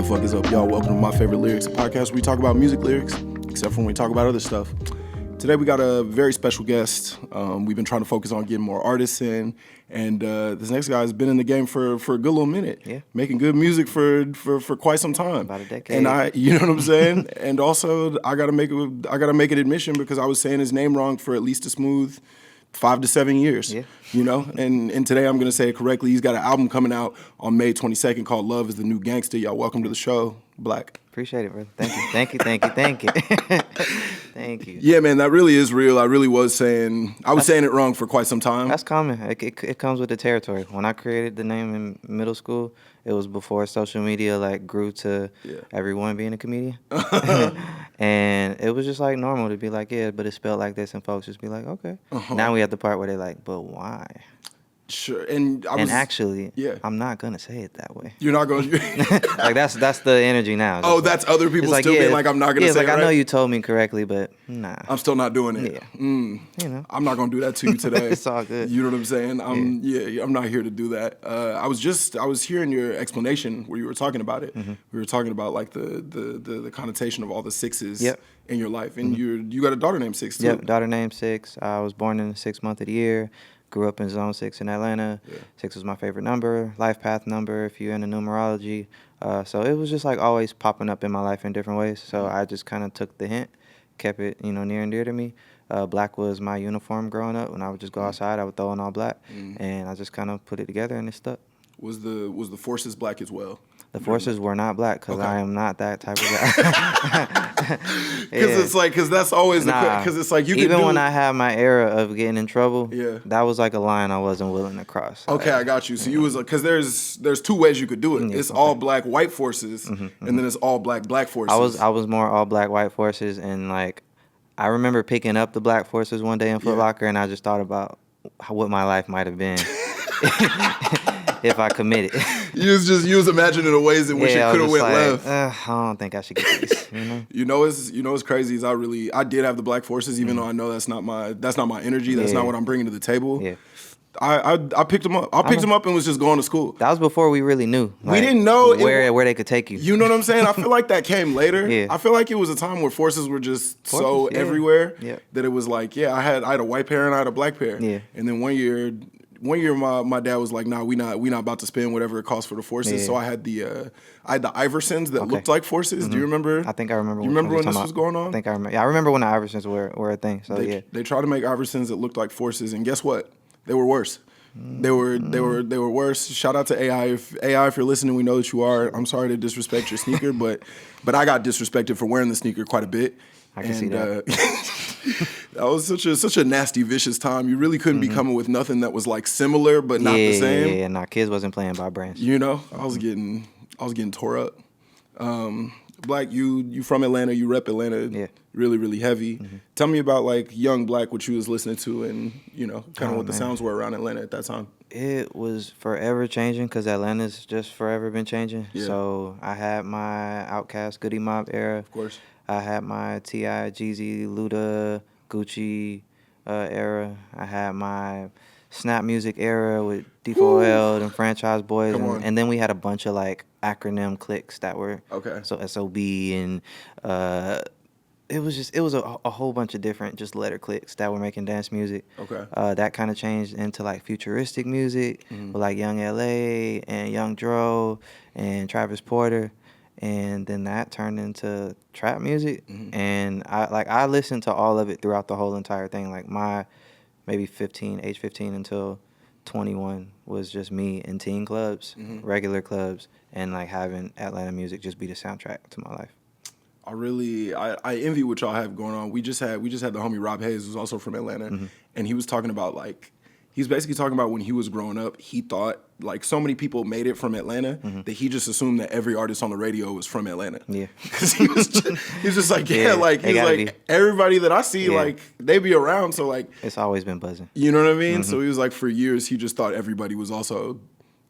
the fuck is up, y'all? Welcome to My Favorite Lyrics, a podcast where we talk about music lyrics, except for when we talk about other stuff. Today we got a very special guest. We've been trying to focus on getting more artists in, and this next guy has been in the game for a good little minute, making good music for quite some time. About a decade. And you know what I'm saying? And also, I gotta make an admission because I was saying his name wrong for at least a smooth 5 to 7 years, you know? And today I'm gonna say it correctly. He's got an album coming out on May 22nd called Love is the New Gangster. Y'all, welcome to the show, Black. Appreciate it, brother. Thank you. Thank you. Yeah, man, that really is real. I was saying it wrong for quite some time. That's common. It comes with the territory. When I created the name in middle school, it was before social media grew to everyone being a comedian. And it was just normal to be but it's spelled like this, and folks just be like, okay. Now we at the part where they're like, but why? Sure, actually, I'm not gonna say it that way. You're not going to that's the energy now. Oh, that's other people still being like, I'm not gonna say it right? I know you told me correctly, but nah. I'm still not doing it. Yeah. You know. I'm not gonna do that to you today. It's all good. You know what I'm saying? I'm not here to do that. I was hearing your explanation where you were talking about it. We were talking about the connotation of all the sixes in your life, and you got a daughter named Six too. Yep, daughter named Six. I was born in the 6th month of the year. Grew up in Zone 6 in Atlanta. 6 was my favorite number, life path number if you're into numerology. So it was just always popping up in my life in different ways. So I just kind of took the hint, kept it near and dear to me. Black was my uniform growing up. When I would just go outside, I would throw on all black, and I just kind of put it together and it stuck. Was the forces black as well? The forces were not black because I am not that type of guy. Because that's always because it's like you can even when I had my era of getting in trouble, that was a line I wasn't willing to cross. Okay, I got you. So you was because there's two ways you could do it. It's all black white forces, and then it's all black forces. I was more all black white forces, and I remember picking up the black forces one day in Foot Locker, and I just thought about what my life might have been. If I committed. You was imagining the ways in which it could have went left. I don't think I should get this. You know what's crazy is I did have the black forces, even though I know that's not my energy. That's not what I'm bringing to the table. Yeah. I picked them up. I picked them up and was just going to school. That was before we really knew. We didn't know where they could take you. You know what I'm saying? I feel like that came later. I feel like it was a time where forces were just so everywhere that it was I had a white pair and I had a black pair. Yeah. And then one year my dad was like, nah, we not about to spend whatever it costs for the forces. So I had the Iversons that looked like forces. Do you remember? I think I remember. You remember when this was going on? I think I remember. Yeah, I remember when the Iversons were a thing. So they tried to make Iversons that looked like forces, and guess what? They were worse. They were worse. Shout out to AI. If you're listening, we know that you are. I'm sorry to disrespect your sneaker, but I got disrespected for wearing the sneaker quite a bit. I can see that. That was such a nasty, vicious time. You really couldn't be coming with nothing that was similar but not the same. Yeah, nah, kids wasn't playing by brands. I was getting tore up. Black, you from Atlanta, you rep Atlanta really, really heavy. Tell me about young Black, what you was listening to, and kind of what the sounds were around Atlanta at that time. It was forever changing because Atlanta's just forever been changing. Yeah. So I had my Outkast, Goody Mob era. Of course. I had my T.I., Jeezy, Luda, Gucci era. I had my Snap Music era with D4L and Franchise Boys. And then we had a bunch of acronym cliques that were so SOB and it was a whole bunch of different just letter cliques that were making dance music. Okay. That kind of changed into futuristic music with Young LA and Young Dro and Travis Porter. And then that turned into trap music, and I listened to all of it throughout the whole entire thing. My maybe age 15 until 21 was just me in teen clubs, regular clubs, and having Atlanta music just be the soundtrack to my life. I envy what y'all have going on. We just had the homie Rob Hayes, who's also from Atlanta, and he was talking about he's basically talking about when he was growing up, he thought so many people made it from Atlanta that he just assumed that every artist on the radio was from Atlanta. Yeah, because he was just everybody that I see they be around, so it's always been buzzing. You know what I mean? So he was for years he just thought everybody was also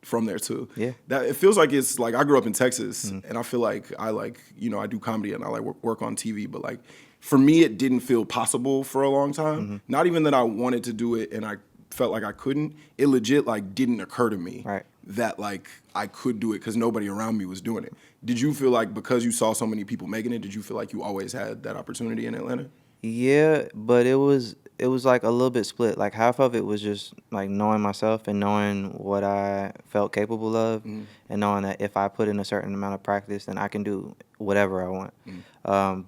from there too. Yeah, that it feels like it's I grew up in Texas and I feel I I do comedy and I work on TV, but for me it didn't feel possible for a long time. Not even that I wanted to do it and I felt like I couldn't, it legit like didn't occur to me Right. that like I could do it because nobody around me was doing it. Did you feel like because you saw so many people making it, did you feel like you always had that opportunity in Atlanta? Yeah, but it was like a little bit split. Like half of it was just like knowing myself and knowing what I felt capable of, and knowing that if I put in a certain amount of practice, then I can do whatever I want.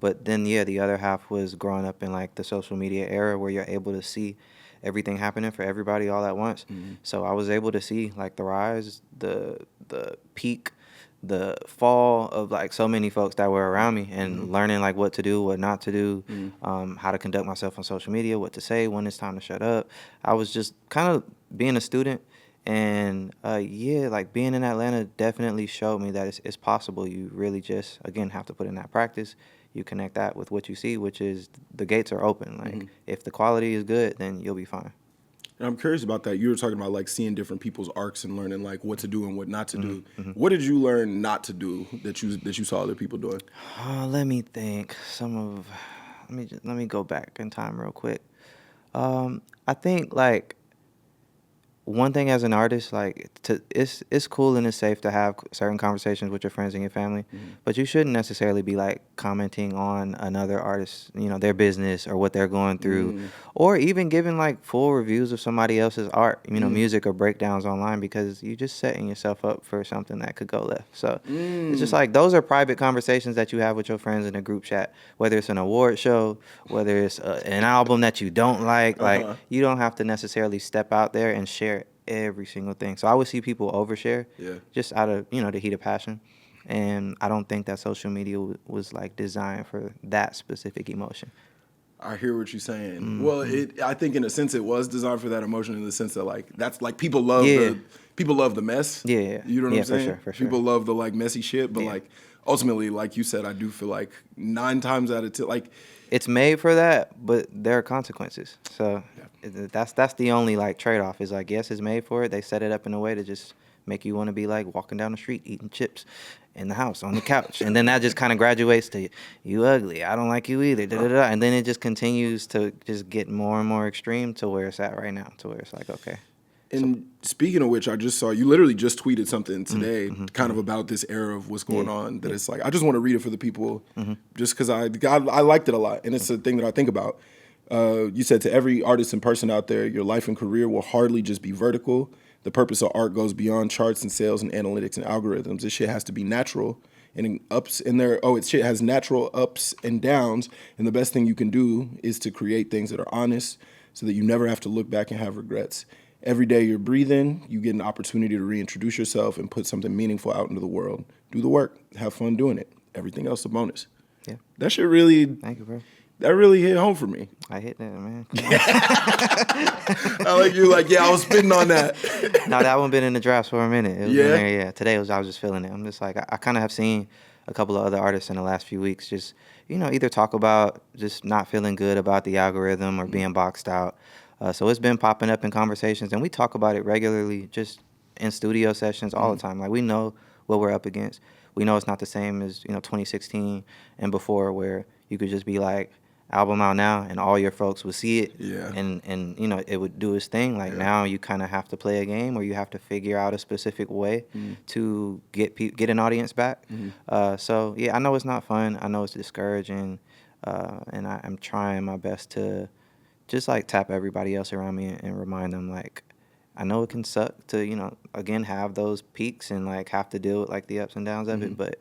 But then yeah, the other half was growing up in like the social media era where you're able to see everything happening for everybody all at once. So I was able to see like the rise, the peak, the fall of like so many folks that were around me, and learning like what to do, what not to do, how to conduct myself on social media, what to say, when it's time to shut up. I was just kind of being a student, and yeah, like being in Atlanta definitely showed me that it's possible. You really just, again, have to put in that practice. You connect that with what you see, which is the gates are open. Like if the quality is good, then you'll be fine. And I'm curious about that. You were talking about like seeing different people's arcs and learning like what to do and what not to do. What did you learn not to do that you saw other people doing? Let me think. Let me go back in time real quick. I think like one thing as an artist, like it's cool and it's safe to have certain conversations with your friends and your family, but you shouldn't necessarily be like commenting on another artist, their business or what they're going through, or even giving like full reviews of somebody else's art, music or breakdowns online, because you're just setting yourself up for something that could go left. So it's just like those are private conversations that you have with your friends in a group chat, whether it's an award show, whether it's an album that you don't like you don't have to necessarily step out there and share every single thing. So I would see people overshare just out of, the heat of passion. And I don't think that social media was like designed for that specific emotion. I hear what you're saying. Well, I think in a sense it was designed for that emotion, in the sense that like that's like people love the mess. Yeah. You know what I'm saying? For sure. People love the like messy shit, but like ultimately, like you said, I do feel like 9 times out of 10, like it's made for that, but there are consequences. So that's the only like trade-off is like, yes, it's made for it. They set it up in a way to just make you want to be like walking down the street eating chips in the house on the couch, and then that just kind of graduates to you ugly, I don't like you either, and then it just continues to just get more and more extreme to where it's at right now, to where it's like, okay. And speaking of which, I just saw you literally just tweeted something today, kind of about this era of what's going on. That it's like I just want to read it for the people, just because I liked it a lot, and it's a thing that I think about. You said, to every artist and person out there, your life and career will hardly just be vertical. The purpose of art goes beyond charts and sales and analytics and algorithms. This shit has to be natural, and shit has natural ups and downs. And the best thing you can do is to create things that are honest, so that you never have to look back and have regrets. Every day you're breathing, you get an opportunity to reintroduce yourself and put something meaningful out into the world. Do the work. Have fun doing it. Everything else is a bonus. Yeah. That shit really... Thank you, bro. That really hit home for me. I hit that, man. I like you, like, yeah, I was spitting on that. No, that one been in the drafts for a minute. It was Yeah? in there, yeah. Today I was just feeling it. I'm just like, I kind of have seen a couple of other artists in the last few weeks just, either talk about just not feeling good about the algorithm or being boxed out. So it's been popping up in conversations, and we talk about it regularly just in studio sessions all the time. Like, we know what we're up against. We know it's not the same as, 2016 and before, where you could just be like, album out now, and all your folks would see it, and it would do its thing. Like now you kind of have to play a game, or you have to figure out a specific way to get an audience back. So yeah, I know it's not fun. I know it's discouraging, and I'm trying my best to just like tap everybody else around me and remind them, like, I know it can suck to again have those peaks and like have to deal with like the ups and downs of it, but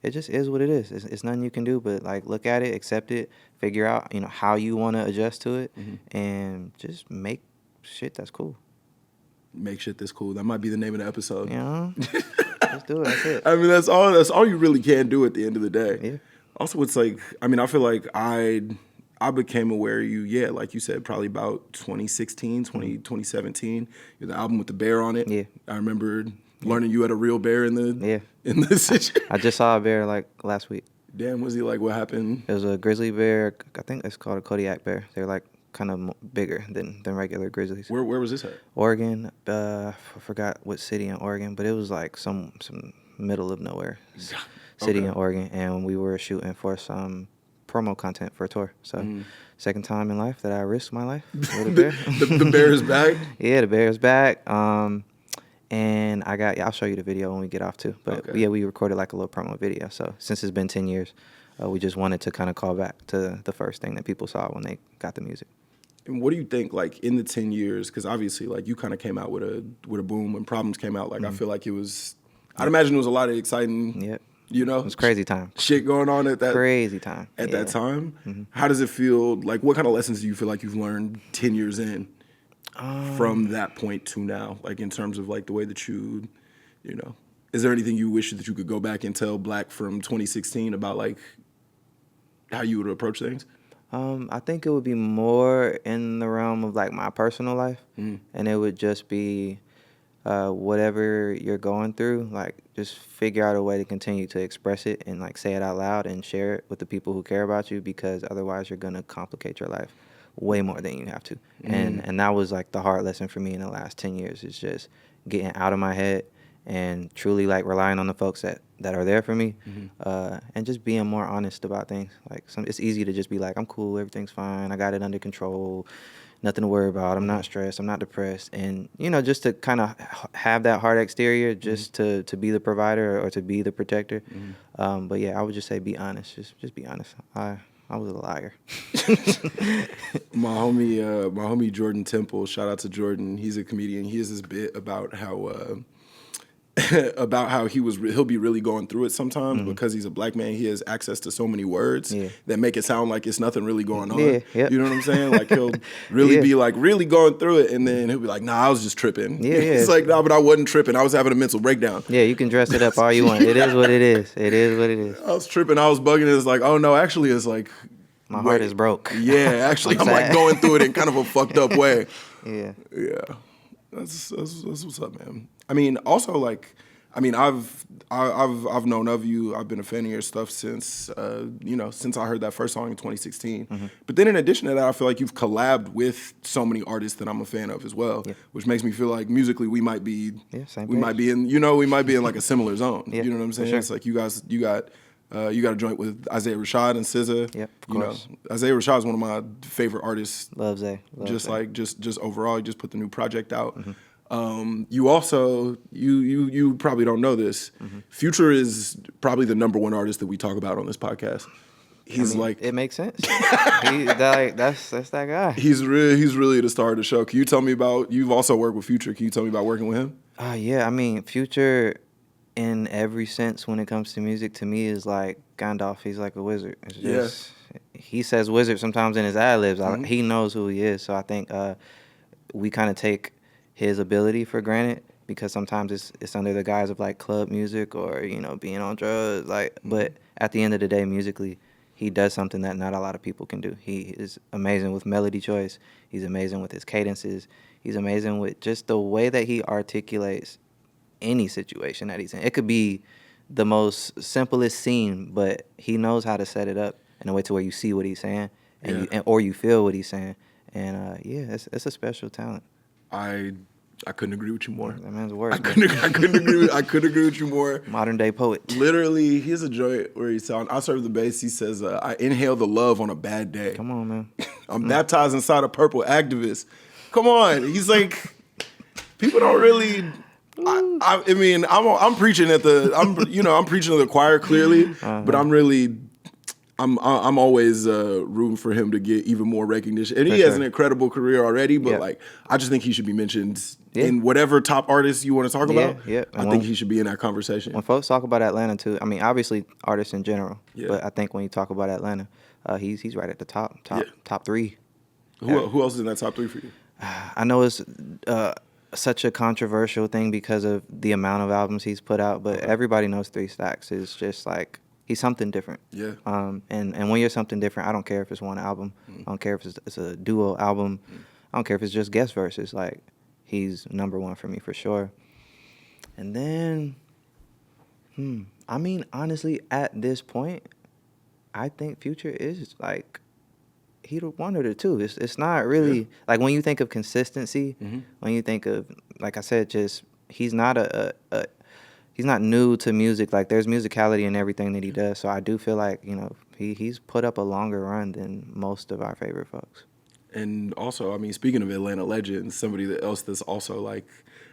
it just is what it is. It's nothing you can do but like look at it, accept it, figure out how you want to adjust to it, and just make shit that's cool. Make shit that's cool. That might be the name of the episode. Let's do it. That's it. I mean, that's all you really can do at the end of the day. Yeah. Also, it's like, I mean, I feel like I became aware of you, like you said, probably about 2016, 2017. You're the album with the bear on it. Yeah. I remember learning you had a real bear in the situation. I just saw a bear like last week. Damn, was he like, what happened? It was a grizzly bear. I think it's called a Kodiak bear. They're like kind of bigger than regular grizzlies. Where was this at? Oregon. I forgot what city in Oregon, but it was like some middle of nowhere city in Oregon, and we were shooting for some promo content for a tour. So second time in life that I risked my life with a the, bear. the bear is back. Yeah, the bear is back. And I'll show you the video when we get off too. But Okay. yeah, we recorded like a little promo video. So since it's been 10 years, we just wanted to kind of call back to the first thing that people saw when they got the music. And what do you think, like, in the 10 years, because obviously, like, you kind of came out with a boom when Problems came out. Like, I feel like it was, I'd imagine it was a lot of exciting, Yep. you know? It was crazy time. Shit going on at that. Crazy time. At that time. Mm-hmm. How does it feel, like, what kind of lessons do you feel like you've learned 10 years in from that point to now? Like, in terms of, like, the way that you know, is there anything you wish that you could go back and tell Black from 2016 about, like, how you would approach things? I think it would be more in the realm of like my personal life, and it would just be whatever you're going through, like just figure out a way to continue to express it and like say it out loud and share it with the people who care about you, because otherwise you're gonna complicate your life way more than you have to. And that was like the hard lesson for me in the last 10 years, is just getting out of my head and truly like relying on the folks that are there for me, and just being more honest about things. Like it's easy to just be like, I'm cool, everything's fine, I got it under control, nothing to worry about, I'm not stressed, I'm not depressed. And, you know, just to kind of have that hard exterior just to be the provider or to be the protector. But yeah, I would just say be honest, just be honest. I was a liar. My homie Jordan Temple, shout out to Jordan, he's a comedian. He has this bit about how he'll be really going through it sometimes because he's a Black man. He has access to so many words that make it sound like it's nothing really going on. Yeah, yep. You know what I'm saying? Like he'll really be like really going through it, and then he'll be like, "Nah, I was just tripping." Yeah, It's like, "Nah, but I wasn't tripping. I was having a mental breakdown." Yeah, you can dress it up all you want. It is what it is. It is what it is. I was tripping. I was bugging. It's like, oh no, actually, it's like My heart is broke. Yeah, actually, I'm like going through it in kind of a fucked up way. Yeah. That's what's up, man. I mean, also like, I've known of you. I've been a fan of your stuff since since I heard that first song in 2016. But then in addition to that, I feel like you've collabed with so many artists that I'm a fan of as well, which makes me feel like musically we might be might be in like a similar zone. You know what I'm saying? Sure. It's like you got a joint with Isaiah Rashad and SZA. Yep, of course. Isaiah Rashad is one of my favorite artists. Love Zay. Just overall, he just put the new project out. You also you probably don't know this. Future is probably the #1 artist that we talk about on this podcast. It makes sense. That's that guy. He's really the star of the show. Can you tell me about? You've also worked with Future. Can you tell me about working with him? Yeah, I mean, Future, in every sense, when it comes to music, to me is like Gandalf. He's like a wizard. It's just he says wizard sometimes in his ad libs. He knows who he is. So I think we kind of take his ability for granted, because sometimes it's under the guise of like club music or being on drugs. But at the end of the day, musically, he does something that not a lot of people can do. He is amazing with melody choice. He's amazing with his cadences. He's amazing with just the way that he articulates any situation that he's in. It could be the most simplest scene, but he knows how to set it up in a way to where you see what he's saying or you feel what he's saying. And it's a special talent. I couldn't agree with you more. That man's worse. I couldn't agree with you more. Modern day poet. Literally, here's a joint where he's on I Serve the Bass. He says, I inhale the love on a bad day. Come on, man. I'm baptized inside a purple activist. Come on. He's like, people don't really. I mean, I'm preaching I'm preaching to the choir clearly, but I'm always rooting for him to get even more recognition. And he has an incredible career already, but I just think he should be mentioned in whatever top artists you want to talk about. I think he should be in that conversation. When folks talk about Atlanta too, I mean, obviously artists in general, but I think when you talk about Atlanta, he's right at the top 3. Who else is in that top 3 for you? I know it's such a controversial thing because of the amount of albums he's put out, but everybody knows 3 Stacks is just like, he's something different. Yeah. And when you're something different, I don't care if it's one album. I don't care if it's a duo album. I don't care if it's just guest verses. Like, he's #1 for me for sure. And then, I mean, honestly, at this point, I think Future is like either 1 or the 2. It's not really like when you think of consistency. When you think of, like I said, just he's not not new to music. Like, there's musicality in everything that he does. So I do feel like, you know, he's put up a longer run than most of our favorite folks. And also, I mean, speaking of Atlanta legends, somebody else that's also like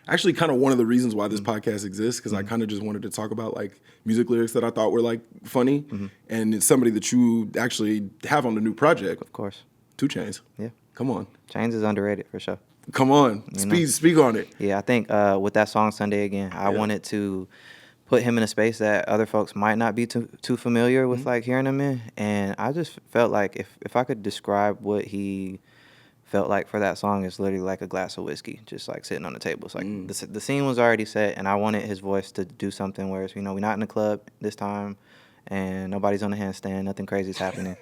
actually kind of one of the reasons why this podcast exists, because I kind of just wanted to talk about like music lyrics that I thought were like funny, and it's somebody that you actually have on the new project. Of course. 2 Chainz. Yeah. Come on. Chainz is underrated for sure. Come on. Speak on it. Yeah, I think with that song Sunday Again, I wanted to put him in a space that other folks might not be too familiar with, like hearing him in. And I just felt like if I could describe what he felt like for that song, it's literally like a glass of whiskey, just like sitting on the table. It's like the scene was already set, and I wanted his voice to do something where it's, you know, we're not in the club this time, and nobody's on the handstand, nothing crazy's happening.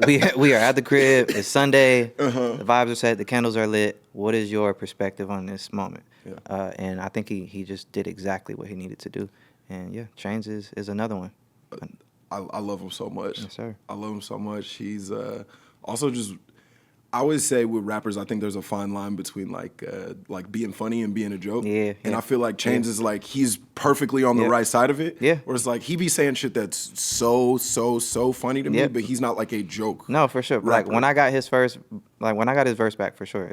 we are at the crib. It's Sunday. The vibes are set. The candles are lit. What is your perspective on this moment? Yeah. And I think he just did exactly what he needed to do. And yeah, Chainz is another one. I love him so much. Yes, sir. I love him so much. He's also just. I always say with rappers, I think there's a fine line between like being funny and being a joke. Yeah. And I feel like Chainz is like, he's perfectly on the right side of it. Yeah. Where it's like he be saying shit that's so funny to me, but he's not like a joke. No, for sure. Rapper. Like when I got his verse back, for sure,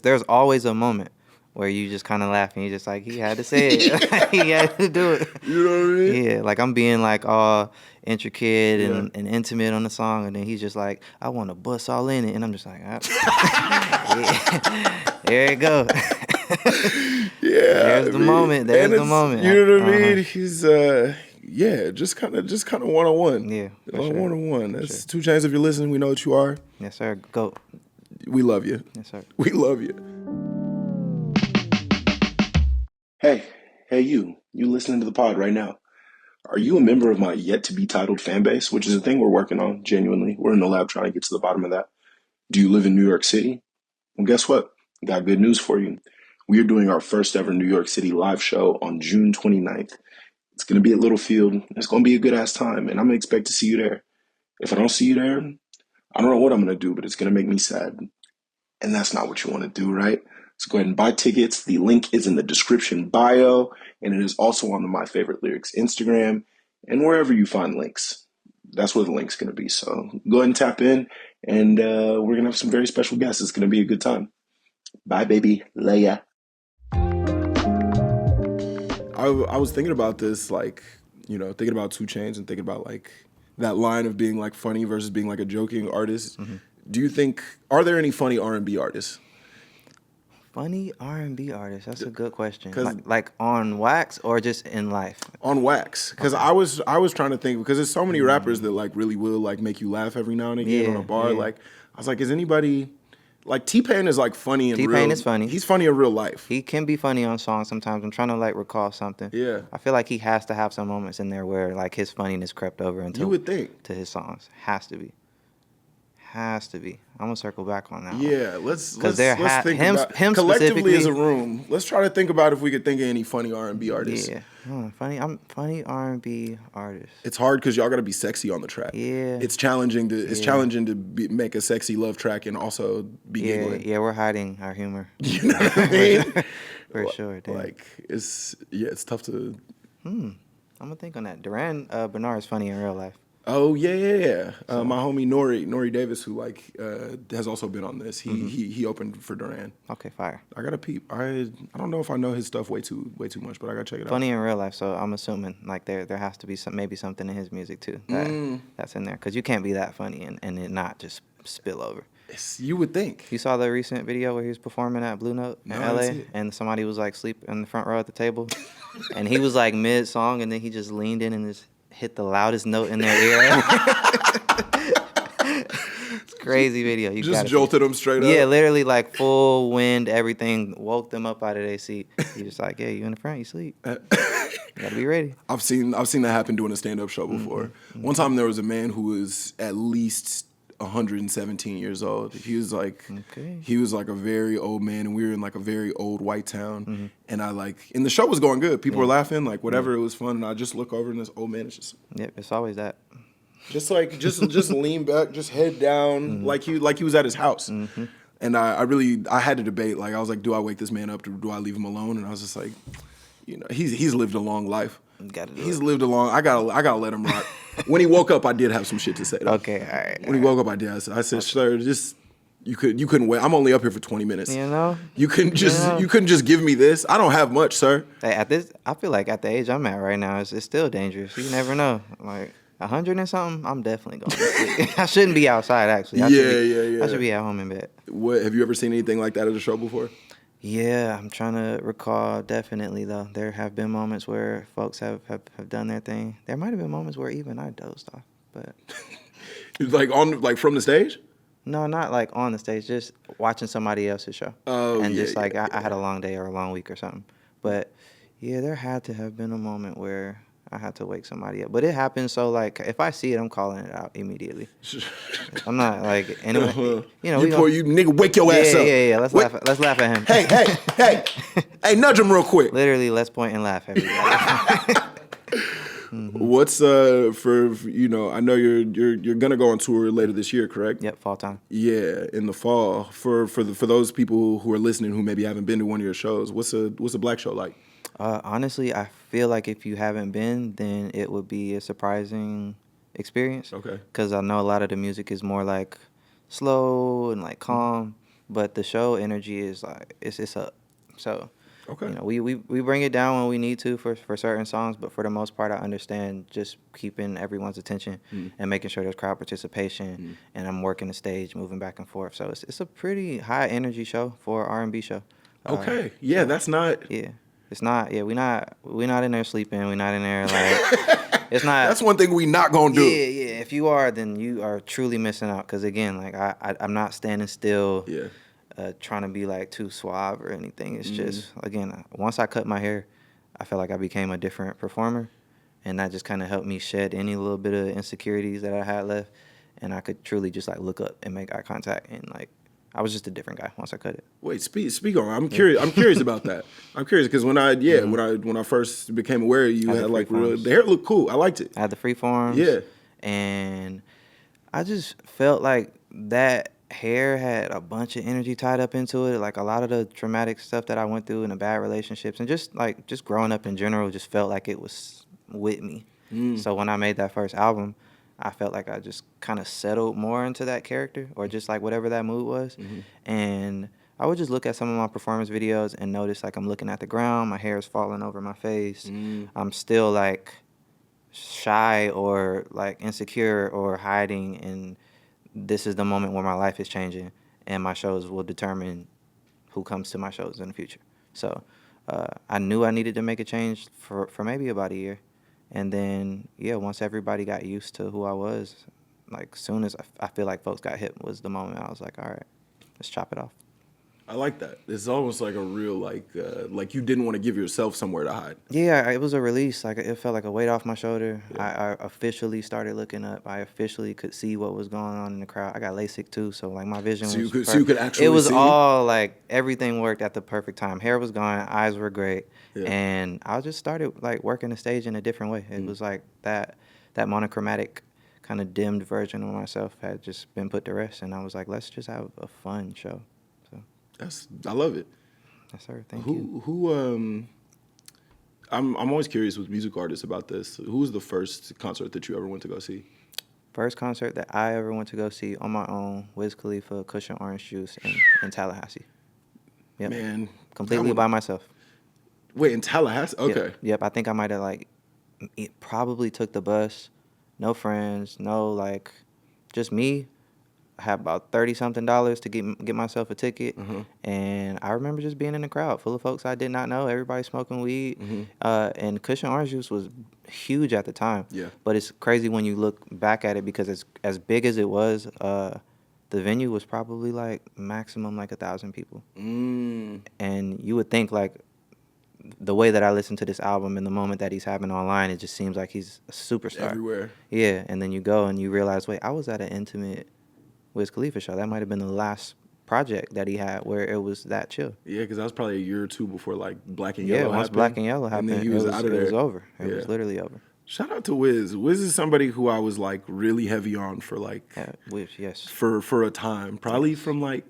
there's always a moment where you just kind of laugh and you're just like, he had to say it. He had to do it. You know what I mean? Yeah, like I'm being like all intricate and intimate on the song, and then he's just like, I want to bust all in it. And I'm just like, there you go. There's the moment. There's the moment. You know what I mean? He's, just kind of one-on-one. Yeah, one-on-one. That's 2 Chainz. If you're listening, we know what you are. Yes, sir. Go. We love you. Yes, sir. We love you. Hey, you listening to the pod right now. Are you a member of my yet-to-be-titled fan base, which is a thing we're working on, genuinely? We're in the lab trying to get to the bottom of that. Do you live in New York City? Well, guess what? Got good news for you. We are doing our first ever New York City live show on June 29th. It's going to be at Littlefield. It's going to be a good-ass time, and I'm going to expect to see you there. If I don't see you there, I don't know what I'm going to do, but it's going to make me sad. And that's not what you want to do, right? So go ahead and buy tickets. The link is in the description bio, and it is also on the My Favorite Lyrics Instagram and wherever you find links. That's where the link's going to be. So go ahead and tap in, and we're going to have some very special guests. It's going to be a good time. Bye, baby. Leia. I was thinking about this, like, you know, thinking about 2 Chainz and thinking about, like, that line of being, like, funny versus being, like, a joking artist. Do you think, are there any funny R&B artists? Funny R&B artists? That's a good question. Like on wax or just in life? On wax. Because I was trying to think, because there's so many rappers that like really will like make you laugh every now and again on a bar. Yeah. Like I was like, is anybody like T-Pain is like funny in real life? T-Pain is funny. He's funny in real life. He can be funny on songs sometimes. I'm trying to like recall something. Yeah. I feel like he has to have some moments in there where like his funniness crept over into you would think to his songs. Has to be. I'm gonna circle back on that. Yeah, one. let's think about him collectively as a room. Let's try to think about if we could think of any funny R&B artists. Yeah, funny R&B artists. It's hard because y'all gotta be sexy on the track. Yeah, it's challenging to make a sexy love track and also be giggling. Yeah, we're hiding our humor. You know what I mean? For sure. Damn. Like it's tough to. I'm gonna think on that. Duran Bernard is funny in real life. Oh yeah. My homie Nori Davis, who like has also been on this. He opened for Duran. Okay, fire. I gotta peep. I don't know if I know his stuff way too much, but I gotta check it out. Funny in real life, so I'm assuming like there has to be maybe something in his music too that's in there, because you can't be that funny and it not just spill over. You would think. You saw the recent video where he was performing at Blue Note in LA, and somebody was like asleep in the front row at the table, and he was like mid song, and then he just leaned in and just hit the loudest note in their ear. It's crazy video. You just jolted them straight up. Yeah, literally like full wind, everything, woke them up out of their seat. You're just like, yeah, you in the front, you sleep. You gotta be ready. I've seen that happen doing a stand-up show before. One time there was a man who was at least 117 years old. He was like a very old man, and we were in like a very old white town. And and the show was going good. People were laughing, like whatever. It was fun. And I just look over, and this old man is just. Yep, it's always that. Just lean back, just head down, like he was at his house. And I had to debate. Like I was like, do I wake this man up or do I leave him alone? And I was just like, you know, he's lived a long life. He's lived a long. I gotta let him rock. When he woke up, I did have some shit to say. Though. Okay, all right. When he woke up, I said, sir, just you couldn't wait. I'm only up here for 20 minutes. You know, you couldn't just give me this. I don't have much, sir. Hey, I feel like at the age I'm at right now, it's still dangerous. You never know. Like 100 and something, I'm definitely going to sleep. I shouldn't be outside, actually. I should be at home in bed. What, have you ever seen anything like that at a show before? Yeah, I'm trying to recall. Definitely, though. There have been moments where folks have done their thing. There might have been moments where even I dozed off. But like from the stage? No, not like on the stage. Just watching somebody else's show. Oh, and yeah, just like I had a long day or a long week or something. But yeah, there had to have been a moment where I had to wake somebody up. But it happens, so like if I see it, I'm calling it out immediately. I'm not like anyway. You know, you nigga, wake your ass up. Yeah. Let's laugh at him. Hey, nudge him real quick. Literally, let's point and laugh everybody. What's for you know? I know you're gonna go on tour later this year, correct? Yep, fall time. Yeah, in the fall. For those people who are listening who maybe haven't been to one of your shows, what's a black show like? Honestly, I feel like if you haven't been, then it would be a surprising experience. Okay. Because I know a lot of the music is more like slow and like calm, but the show energy is like it's up. So. Okay. You know, we bring it down when we need to for certain songs, but for the most part, I understand just keeping everyone's attention and making sure there's crowd participation, and I'm working the stage, moving back and forth. So it's a pretty high energy show for an R&B show. Okay. Yeah, that's not. Yeah, it's not. Yeah, we're not in there sleeping. We're not in there like. It's not. That's one thing we not gonna do. Yeah. If you are, then you are truly missing out. Because again, like I'm not standing still. Yeah. Trying to be like too suave or anything. It's just, again, once I cut my hair, I felt like I became a different performer, and that just kind of helped me shed any little bit of insecurities that I had left, and I could truly just like look up and make eye contact, and like I was just a different guy once I cut it. Wait, speak on. I'm curious. I'm curious about that. I'm curious because when I first became aware of you, had like the hair looked cool. I liked it. I had the free forms. Yeah, and I just felt like that hair had a bunch of energy tied up into it. Like a lot of the traumatic stuff that I went through in the bad relationships and just growing up in general just felt like it was with me. So when I made that first album, I felt like I just kind of settled more into that character or just like whatever that mood was. And I would just look at some of my performance videos and notice like I'm looking at the ground, my hair is falling over my face. I'm still like shy or like insecure or hiding, and this is the moment where my life is changing, and my shows will determine who comes to my shows in the future. So I knew I needed to make a change for maybe about a year. And then, once everybody got used to who I was, like soon as I feel like folks got hip was the moment I was like, all right, let's chop it off. I like that. It's almost like a real like you didn't want to give yourself somewhere to hide. Yeah, it was a release. Like it felt like a weight off my shoulder. I officially started looking up. I officially could see what was going on in the crowd. I got LASIK too, so like my vision was perfect. So you could actually. It was see? all like everything worked at the perfect time. Hair was gone, eyes were great, and I just started like working the stage in a different way. It was like that monochromatic kind of dimmed version of myself had just been put to rest, and I was like, let's just have a fun show. I love it. Yes, sir. Thank you. I'm always curious with music artists about this. Who was the first concert that you ever went to go see? First concert that I ever went to go see on my own, Wiz Khalifa, Cushion Orange Juice in Tallahassee. Yep. Man. Completely by myself. Wait, in Tallahassee? Okay. Yep. I think I might have probably took the bus, no friends, no like, just me. I had about $30-something to get myself a ticket, and I remember just being in the crowd full of folks I did not know. Everybody smoking weed, and Cushion Orange Juice was huge at the time. Yeah. But it's crazy when you look back at it because as big as it was, the venue was probably like maximum like 1,000 people. And you would think like the way that I listen to this album and the moment that he's having online, it just seems like he's a superstar everywhere. Yeah, and then you go and you realize, wait, I was at an intimate Wiz Khalifa show. That might have been the last project that he had where it was that chill. Yeah, because that was probably a year or two before like Black and Yellow happened. Yeah, once Black and Yellow happened, he was out of there. It was over. It was literally over. Shout out to Wiz. Wiz is somebody who I was like really heavy on for like Wiz, yes. For a time. Probably from like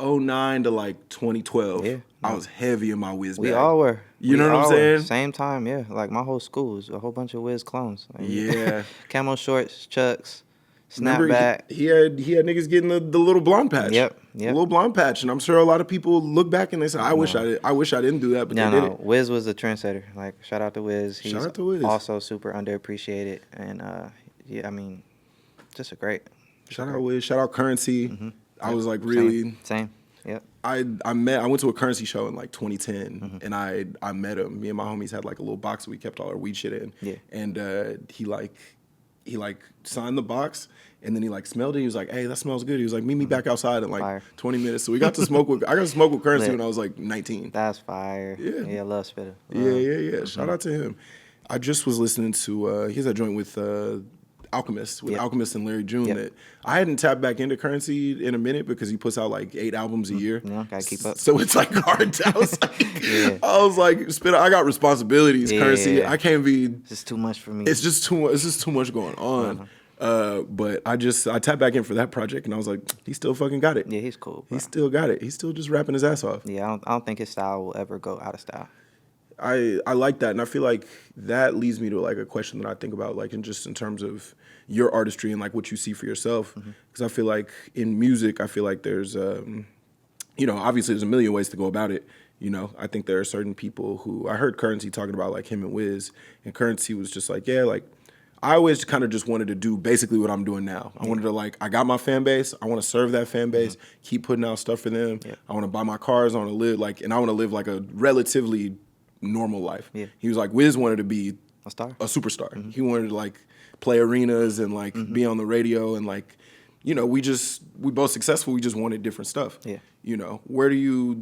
'09 to like 2012. Yeah. I was heavy in my Wiz bag. We all were. You know what I'm saying? Same time, yeah. Like my whole school was a whole bunch of Wiz clones. Like, Yeah. Camo shorts, Chucks, Remember, snapback. he had niggas getting the little blonde patch. Yep. The little blonde patch, and I'm sure a lot of people look back and they say, I wish I didn't do that, but they did it. Wiz was a trendsetter. Like, shout out to Wiz. He's Shout out to Wiz. Also super underappreciated, and yeah, I mean, just a great. Shout out Wiz. Shout out Currency. Mm-hmm. I was like really same. Yep. I went to a Currency show in like 2010, and I met him. Me and my homies had like a little box we kept all our weed shit in. Yeah. And he signed the box, and then he like smelled it. He was like, "Hey, that smells good." He was like, "Meet me back outside in like Fire. 20 minutes." So we got to smoke with. I got to smoke with Currency Lit. when I was like 19. That's fire. Yeah. Yeah, love Spitter. Yeah. Shout out to him. I just was listening to he has that joint with Alchemist Alchemist and Larry June that I hadn't tapped back into Currency in a minute because he puts out like 8 albums a year. Yeah, gotta keep up. So it's like hard to. I was like, Spitter, I got responsibilities, Currency. Yeah. I can't be. It's just too much for me. It's just too much. It's just too much going on. But I tapped back in for that project, and I was like, he still fucking got it. Yeah, he's cool, bro. He still got it. He's still just rapping his ass off. Yeah, I don't think his style will ever go out of style. I like that, and I feel like that leads me to like a question that I think about, like in terms of your artistry and like what you see for yourself. Because I feel like in music, I feel like there's, obviously there's a million ways to go about it. You know, I think there are certain people who I heard Currency talking about like him and Wiz, and Currency was just like, yeah, like I always kind of just wanted to do basically what I'm doing now. I wanted to I got my fan base. I want to serve that fan base, keep putting out stuff for them. Yeah. I want to buy my cars. I want to live and I want to live like a relatively normal life. Yeah. He was like, Wiz wanted to be A star. a superstar. He wanted to like play arenas and like be on the radio and like, we both successful. We just wanted different stuff. Yeah. You know, where do you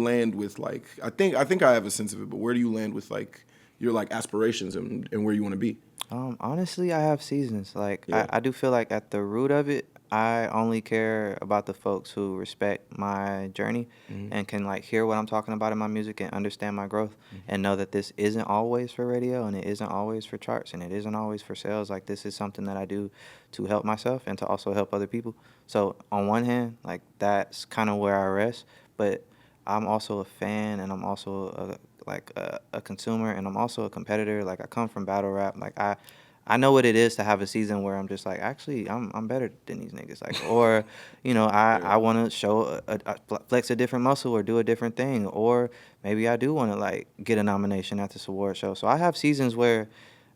land with like, I think I have a sense of it, but where do you land with like your like aspirations and where you want to be? Honestly, I have seasons. Like, Yeah. I do feel like at the root of it, I only care about the folks who respect my journey and can like hear what I'm talking about in my music and understand my growth and know that this isn't always for radio and it isn't always for charts and it isn't always for sales. Like, this is something that I do to help myself and to also help other people. So on one hand, like that's kind of where I rest, but I'm also a fan and I'm also a consumer and I'm also a competitor. Like, I come from battle rap. Like, I know what it is to have a season where I'm just like, actually, I'm better than these niggas. Like, or, I want to show flex a different muscle or do a different thing. Or maybe I do want to like get a nomination at this award show. So I have seasons where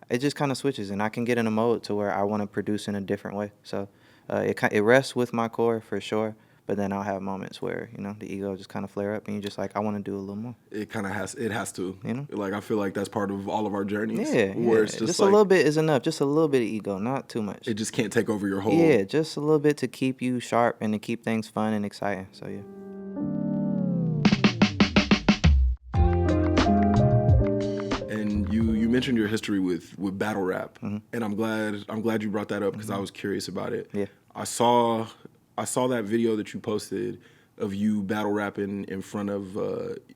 it just kind of switches and I can get in a mode to where I want to produce in a different way. So it rests with my core for sure. But then I'll have moments where, the ego just kind of flare up and you're just like, I want to do a little more. It kind of has to. You know? Like, I feel like that's part of all of our journeys. Yeah. Where it's just a little bit is enough. Just a little bit of ego, not too much. It just can't take over your whole. Yeah, just a little bit to keep you sharp and to keep things fun and exciting. So, yeah. And you mentioned your history with battle rap, and I'm glad you brought that up because I was curious about it. Yeah. I saw that video that you posted of you battle rapping in front of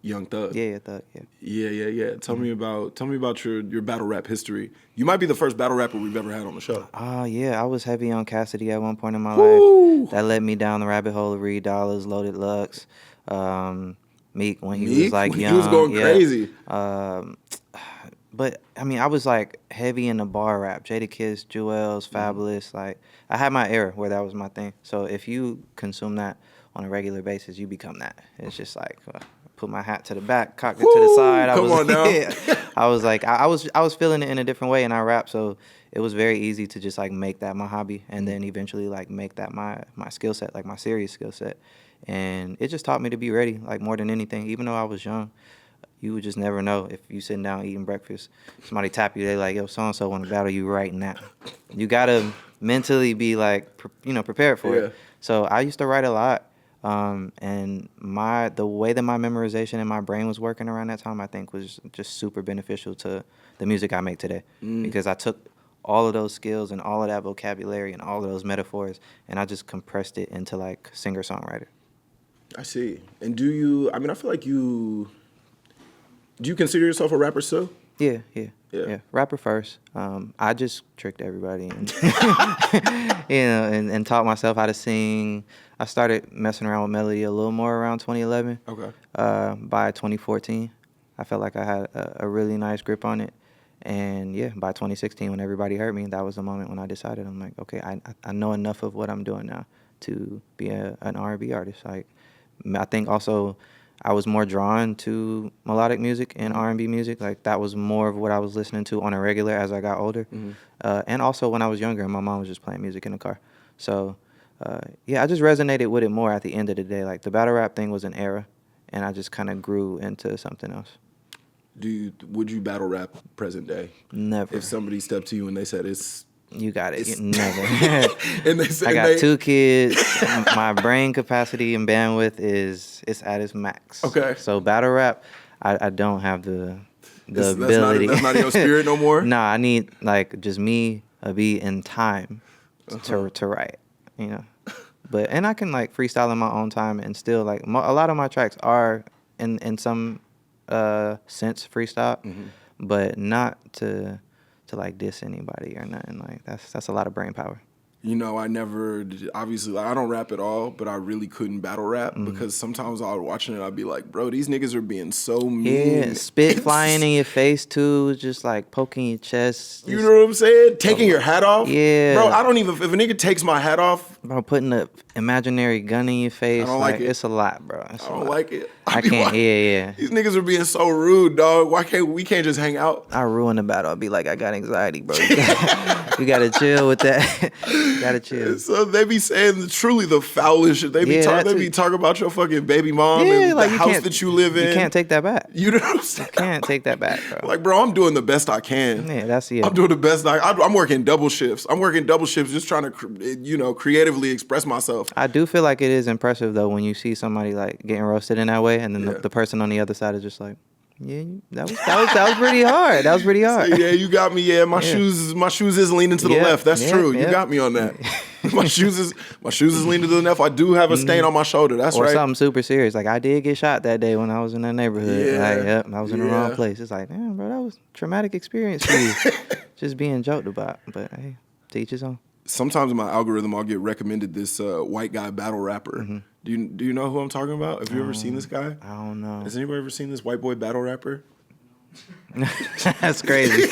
Young Thug. Yeah, Thug, yeah. Yeah. Tell me about your battle rap history. You might be the first battle rapper we've ever had on the show. Yeah, I was heavy on Cassidy at one point in my Woo! life. That led me down the rabbit hole of Reed Dollars, Loaded Lux, Meek when he was like young. He was going crazy. But I mean, I was like heavy in the bar rap. Jadakiss, Jewels, Fabulous. Like, I had my era where that was my thing. So if you consume that on a regular basis, you become that. It's just like put my hat to the back, cocked it to the side. Come on now. I was like, I was feeling it in a different way, and I rap. So it was very easy to just like make that my hobby, and then eventually like make that my skill set, like my serious skill set. And it just taught me to be ready, like more than anything. Even though I was young, you would just never know if you sitting down eating breakfast, somebody tap you, they like, yo, so-and-so want to battle you right now. You got to mentally be like, prepared for it. So I used to write a lot. And the way that my memorization in my brain was working around that time, I think was just super beneficial to the music I make today. Because I took all of those skills and all of that vocabulary and all of those metaphors, and I just compressed it into like singer-songwriter. I see. And I feel like do you consider yourself a rapper still? Yeah. Rapper first. I just tricked everybody, and, and taught myself how to sing. I started messing around with melody a little more around 2011. Okay. By 2014, I felt like I had a really nice grip on it. And yeah, by 2016, when everybody heard me, that was the moment when I decided, I'm like, okay, I know enough of what I'm doing now to be an R&B artist. Like, I think also I was more drawn to melodic music and R&B music. Like, that was more of what I was listening to on a regular as I got older. And also when I was younger, my mom was just playing music in the car. So yeah, I just resonated with it more at the end of the day. Like, the battle rap thing was an era, and I just kind of grew into something else. Would you battle rap present day? Never. If somebody stepped to you and they said you got it. Never. And they said, I got 2 kids. My brain capacity and bandwidth is at its max. Okay. So battle rap, I don't have the ability. That's not in your spirit no more? No, I need like just me, a beat, and time to write. You know. And I can like freestyle in my own time, and still like a lot of my tracks are in some sense freestyle, but not to like diss anybody or nothing. Like, that's a lot of brain power. You know, obviously, like, I don't rap at all, but I really couldn't battle rap because sometimes I was watching it, I'd be like, bro, these niggas are being so mean. Yeah, spit flying in your face too, just like poking your chest. You know what I'm saying? Taking your hat off. Yeah. Bro, I don't even, if a nigga takes my hat off. Bro, putting an imaginary gun in your face. I don't like it. It's a lot, bro. I don't like it. I can't, yeah. These niggas are being so rude, dog. Why can't we just hang out? I ruin the battle. I'll be like, I got anxiety, bro. You gotta chill with that. You gotta chill. So they be saying truly the foulest shit. They be talking about your fucking baby mom and like the house that you live in. You can't take that back. You know what I'm saying? You can't take that back, bro. Like, bro, I'm doing the best I can. Yeah, I'm doing the best I'm working double shifts. I'm working double shifts just trying to, creatively express myself. I do feel like it is impressive, though, when you see somebody, like, getting roasted in that way, and then the person on the other side is just like, yeah, that was pretty hard. That was pretty hard. So, yeah, you got me. Yeah, my shoes is leaning to the left. That's true. You got me on that. my shoes is leaning to the left. I do have a stain on my shoulder. That's right. Or something super serious. Like, I did get shot that day when I was in that neighborhood. Yeah. Like, I was in the wrong place. It's like, damn, bro, that was a traumatic experience for you. Just being joked about. But hey, to each his own. Sometimes in my algorithm, I'll get recommended this white guy battle rapper. Do you know who I'm talking about? Have you ever seen this guy? I don't know. Has anybody ever seen this white boy battle rapper? That's crazy.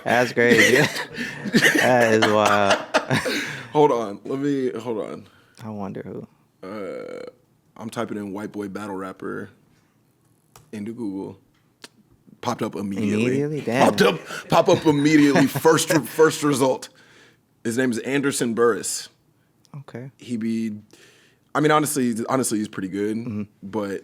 That's crazy. That is wild. Hold on. I wonder who. I'm typing in white boy battle rapper into Google. Popped up immediately. Damn. Pop up immediately. First result. His name is Anderson Burris. Okay. Honestly, he's pretty good, but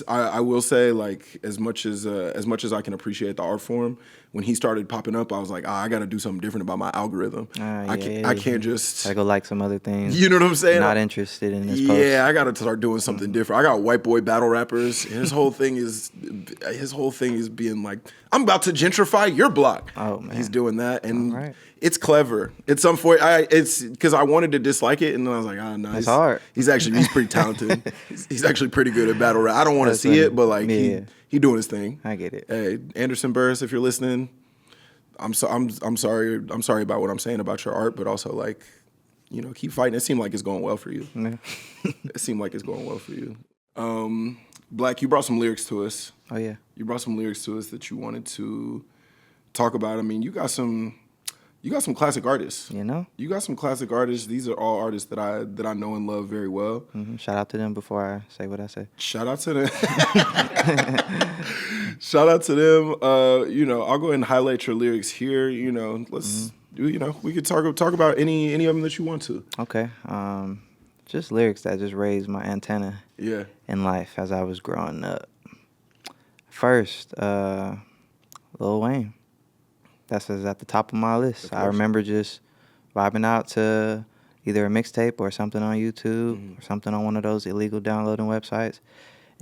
I will say, like, as much as I can appreciate the art form, when he started popping up, I was like, I got to do something different about my algorithm. I can't just. I go like some other things. You know what I'm saying? Not interested in this post. Yeah, I got to start doing something different. I got white boy battle rappers, and his whole thing is being like, I'm about to gentrify your block. Oh man, he's doing that, and it's clever. It's because I wanted to dislike it, and then I was like, no, it's hard. He's pretty talented. He's actually pretty good at battle rap. I don't want to see it, but like he doing his thing. I get it. Hey, Anderson Burris, if you're listening, I'm sorry about what I'm saying about your art, but also, like, keep fighting. It seemed like it's going well for you. Yeah. It seemed like it's going well for you. Black, you brought some lyrics to us. Oh yeah. You brought some lyrics to us that you wanted to talk about. I mean, you got some classic artists. You got some classic artists. These are all artists that I know and love very well. Shout out to them before I say what I say. Shout out to them. Shout out to them. I'll go ahead and highlight your lyrics here. Let's we could talk about any of them that you want to. Okay. Just lyrics that just raised my antenna. Yeah. In life as I was growing up. First, Lil Wayne. That's at the top of my list. I remember just vibing out to either a mixtape or something on YouTube or something on one of those illegal downloading websites.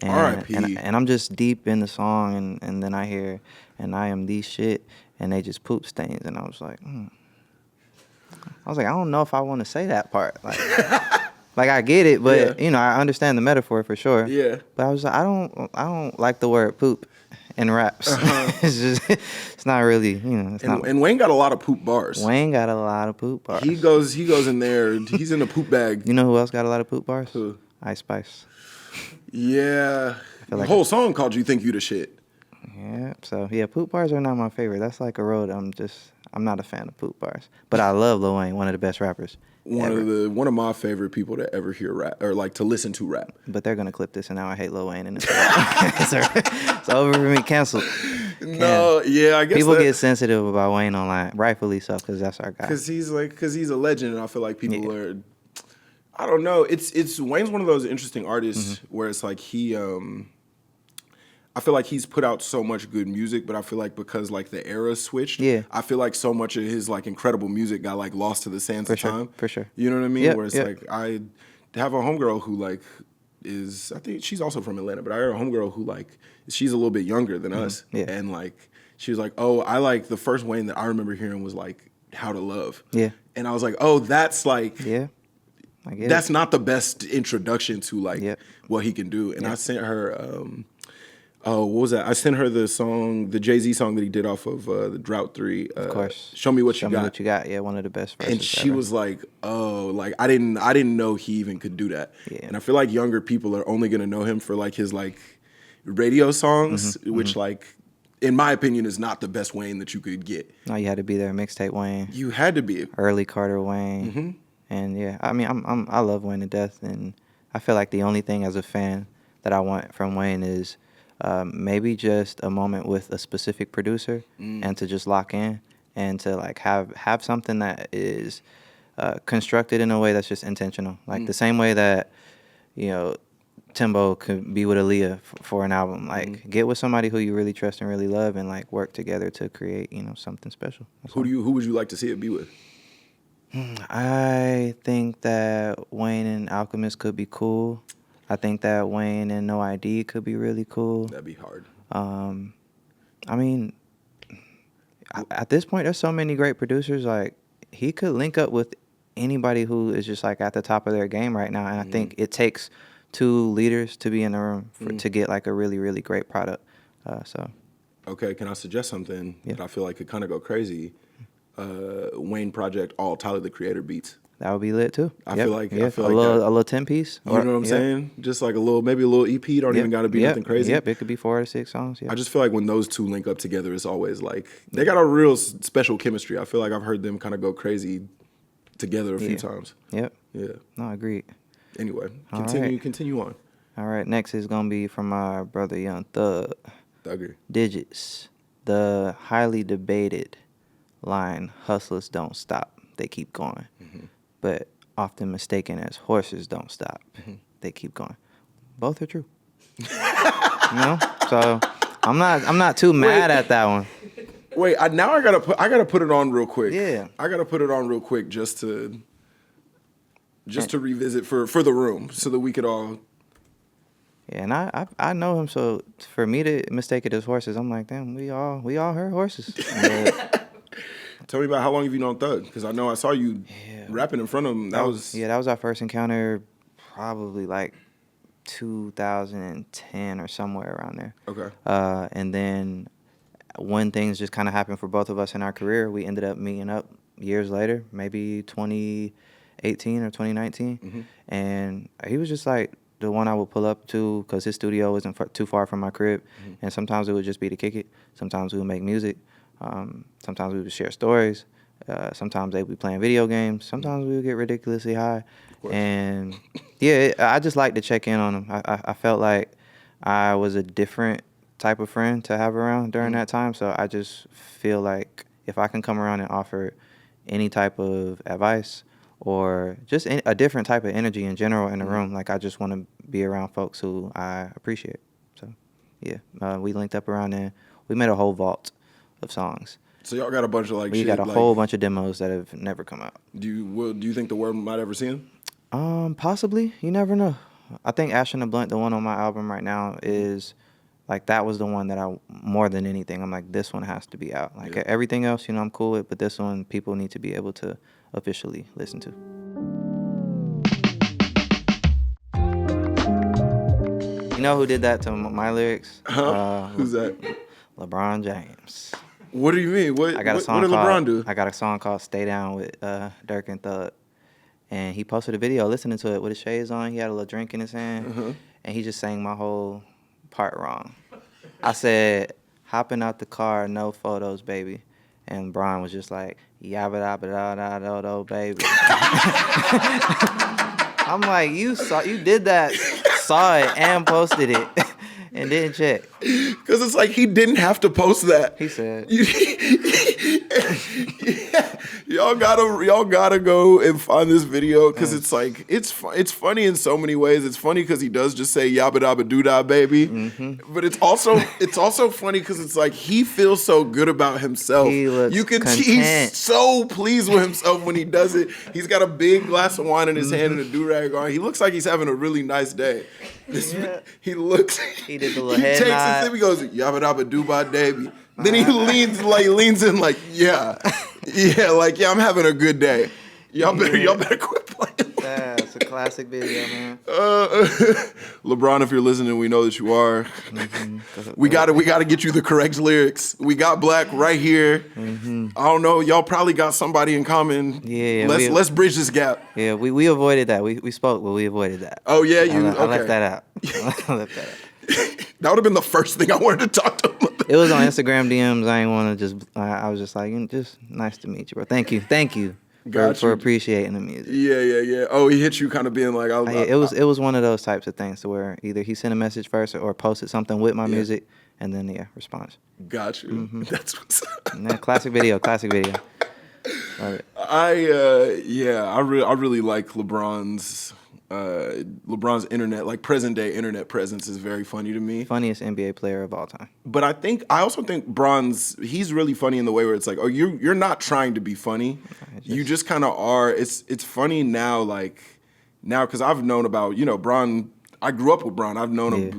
And, R.I.P. And I'm just deep in the song, and then I hear, and I am the shit, and they just poop stains, and I was like, I don't know if I want to say that part. Like, like I get it, but I understand the metaphor for sure. Yeah. But I was like, I don't like the word poop in raps. It's not really, And Wayne got a lot of poop bars. Wayne got a lot of poop bars. He goes in there. He's in the poop bag. You know who else got a lot of poop bars? Who? Ice Spice. Yeah. I feel The like whole song called "You Think You the Shit." Yeah, so yeah, poop bars are not my favorite. That's like a road I'm not a fan of poop bars. But I love Lil Wayne, one of the best rappers ever. One of my favorite people to ever hear rap or like to listen to rap. But they're gonna clip this, and now I hate Lil Wayne, and it's over for me. Canceled. No, yeah, I guess people get sensitive about Wayne online, rightfully so, because that's our guy. Because he's a legend, and I feel like people are. I don't know. It's Wayne's one of those interesting artists where it's like I feel like he's put out so much good music, but I feel like because like the era switched, I feel like so much of his like incredible music got like lost to the sands of time. For sure. You know what I mean? Yep, Where it's like I have a homegirl who like I think she's also from Atlanta, but I heard a homegirl who like she's a little bit younger than us, and like she was like, oh, I like the first Wayne that I remember hearing was like How to Love, and I was like, oh, that's like that's not the best introduction to like what he can do, and I sent her. Oh, what was that? I sent her the song, the Jay-Z song that he did off of the Drought 3. Of course. Show Me What You Got. Show Me What You Got. Yeah, one of the best verses and she ever. was like, oh, like I didn't know he even could do that. Yeah. And I feel like younger people are only gonna know him for like his like radio songs, which like in my opinion is not the best Wayne that you could get. No, you had to be there. Mixtape Wayne. You had to be. Early Carter Wayne. And yeah, I mean I love Wayne to death, and I feel like the only thing as a fan that I want from Wayne is maybe just a moment with a specific producer and to just lock in and to like have something that is constructed in a way that's just intentional. Like the same way that, you know, Timbo could be with Aaliyah for an album. Like get with somebody who you really trust and really love and like work together to create, you know, something special. Who would you like to see it be with? I think that Wayne and Alchemist could be cool. I think that Wayne and No ID could be really cool. That'd be hard. I mean, at this point, there's so many great producers. Like, he could link up with anybody who is just, like, at the top of their game right now. And I think it takes two leaders to be in the room to get, like, a really, really great product. Okay, can I suggest something that I feel like could kind of go crazy? Wayne Project, all Tyler, the Creator beats. That would be lit too. I feel like a little 10-piece. You know what I'm saying? Just like maybe a little EP. Don't even got to be nothing crazy. Yep, it could be 4 or 6 songs. I just feel like when those two link up together, it's always like they got a real special chemistry. I feel like I've heard them kind of go crazy together a few times. Yep. Yeah. No, agreed. Anyway, continue on. All right, next is gonna be from our brother Young Thug. Thugger. Digits. The highly debated line, "Hustlers don't stop, they keep going." But often mistaken as horses don't stop. They keep going. Both are true. You know? So I'm not too mad at that one. Wait, I gotta put it on real quick. Yeah. I gotta put it on real quick just to revisit for the room so that we could all. Yeah, and I know him, so for me to mistake it as horses, I'm like, damn, we all heard horses. Tell me about how long have you known Thug? Because I know I saw you rapping in front of him. That was our first encounter, probably like 2010 or somewhere around there. Okay. And then when things just kind of happened for both of us in our career, we ended up meeting up years later, maybe 2018 or 2019. And he was just like the one I would pull up to because his studio wasn't too far from my crib. And sometimes it would just be to kick it. Sometimes we would make music. Sometimes we would share stories. Sometimes they would be playing video games. Sometimes we would get ridiculously high. And I just like to check in on them. I felt like I was a different type of friend to have around during that time. So I just feel like if I can come around and offer any type of advice or just a different type of energy in general in the room, like I just want to be around folks who I appreciate. So we linked up around there. We made a whole vault of songs. So y'all got a bunch of like. We got a whole bunch of demos that have never come out. Do you think the world might ever see them? Possibly. You never know. I think Ash and the Blunt, the one on my album right now, is like that was the one that I more than anything. I'm like, this one has to be out. Like everything else, you know, I'm cool with, but this one people need to be able to officially listen to. You know who did that to my lyrics? Who's that? LeBron James. What do you mean? What did LeBron do? I got a song called "Stay Down" with Dirk and Thug, and he posted a video listening to it with his shades on. He had a little drink in his hand, and he just sang my whole part wrong. I said, hopping out the car, no photos, baby. And Bron was just like, yabba dabba da da da da, baby. I'm like, you did that, saw it, and posted it, and didn't check. Because it's like he didn't have to post that. He said, y'all gotta go and find this video because it's like it's funny in so many ways. It's funny because he does just say yabba dabba doo dah baby, but it's also funny because it's like he feels so good about himself. He looks he's so pleased with himself when he does it. He's got a big glass of wine in his hand and a do rag on. He looks like he's having a really nice day. He looks. He did the little head nod. He takes his sip. He goes yabba dabba doo bah baby. Then he leans in like, yeah, I'm having a good day. Y'all better quit playing. Yeah, it's a classic video, man. LeBron, if you're listening, we know that you are. We gotta get you the correct lyrics. We got Black right here. I don't know, y'all probably got somebody in common. Yeah, let's bridge this gap. Yeah, we avoided that. We spoke, but we avoided that. Oh yeah, I left that out. I left that out. That would have been the first thing I wanted to talk to him about. It was on Instagram DMs. I ain't want to just. I was just like, just nice to meet you, bro. Thank you for appreciating the music. Yeah. Oh, he hit you, kind of being like, it was one of those types of things to where either he sent a message first or posted something with my music, and then response. Got you. That's what's up. Classic video. Love it. I really like LeBron's internet, like present day internet presence is very funny to me. Funniest NBA player of all time. But I also think Bron's, he's really funny in the way where it's like, oh, you're not trying to be funny. You just kind of are. It's funny now because I've known about, Bron. I grew up with Bron. I've known him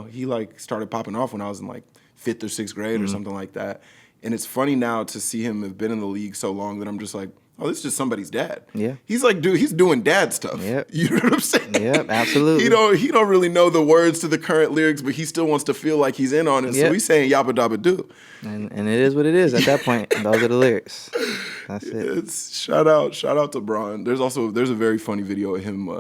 he started popping off when I was in like 5th or 6th grade or something like that. And it's funny now to see him have been in the league so long that I'm just like, oh, this is just somebody's dad. Yeah. He's like, dude, he's doing dad stuff. Yep. You know what I'm saying? Yep, absolutely. He don't really know the words to the current lyrics, but he still wants to feel like he's in on it. So he's saying yabba dabba doo. And it is what it is at that point. Those are the lyrics. That's it. It's shout out to Bron. There's a very funny video of him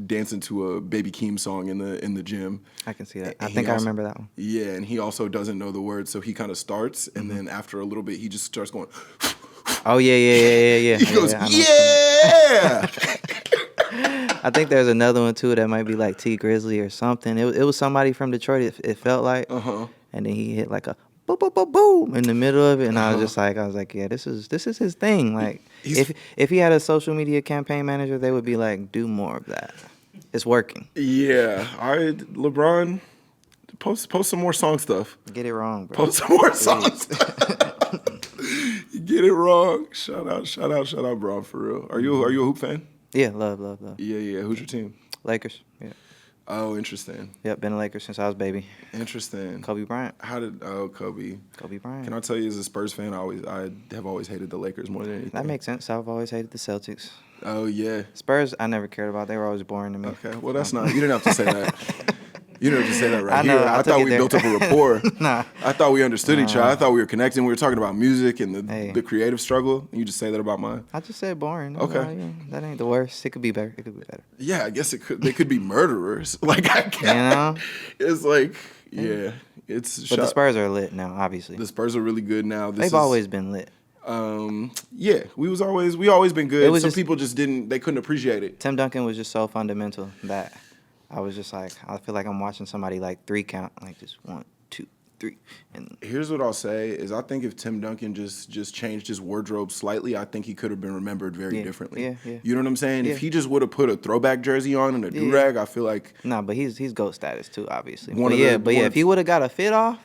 dancing to a Baby Keem song in the gym. I can see that. I think I remember that one. Yeah, and he also doesn't know the words, so he kind of starts, and then after a little bit, he just starts going. Oh yeah. He goes, yeah. I think there's another one too that might be like T Grizzly or something. It was somebody from Detroit. It felt like, and then he hit like a boom, boom, boom, boom in the middle of it, and I was like, yeah, this is his thing. Like, if he had a social media campaign manager, they would be like, do more of that. It's working. Yeah, all right, LeBron, post some more song stuff. Get it wrong, bro. Post some more song stuff. You get it wrong. Shout out, Bron, for real. Are you a hoop fan? Yeah, love. Yeah. Who's your team? Lakers. Yeah. Oh, interesting. Yep, been a Lakers since I was a baby. Interesting. Kobe Bryant. Kobe. Kobe Bryant. Can I tell you, as a Spurs fan, I have always hated the Lakers more than anything. That makes sense. I've always hated the Celtics. Oh yeah. Spurs, I never cared about. They were always boring to me. Okay, well that's not. You didn't have to say that. You didn't have to say that right I know, here. I thought we built up a rapport. Nah. I thought we understood each other. I thought we were connecting. We were talking about music and the creative struggle. And you just say that about mine. I just said boring. Okay. That ain't the worst. It could be better. Yeah, I guess it could. They could be murderers. Like I can't. You know? It's like But the Spurs are lit now. Obviously, the Spurs are really good now. They've always been lit. Yeah, we always been good. Some people just they couldn't appreciate it. Tim Duncan was just so fundamental that I was just like, I feel like I'm watching somebody like 3 count, like just 1, 2, 3. And here's what I'll say is I think if Tim Duncan just changed his wardrobe slightly, I think he could have been remembered very differently. Yeah. You know what I'm saying? Yeah. If he just would have put a throwback jersey on and a do-rag, I feel like... Nah, but he's GOAT status too, obviously. If he would have got a fit off,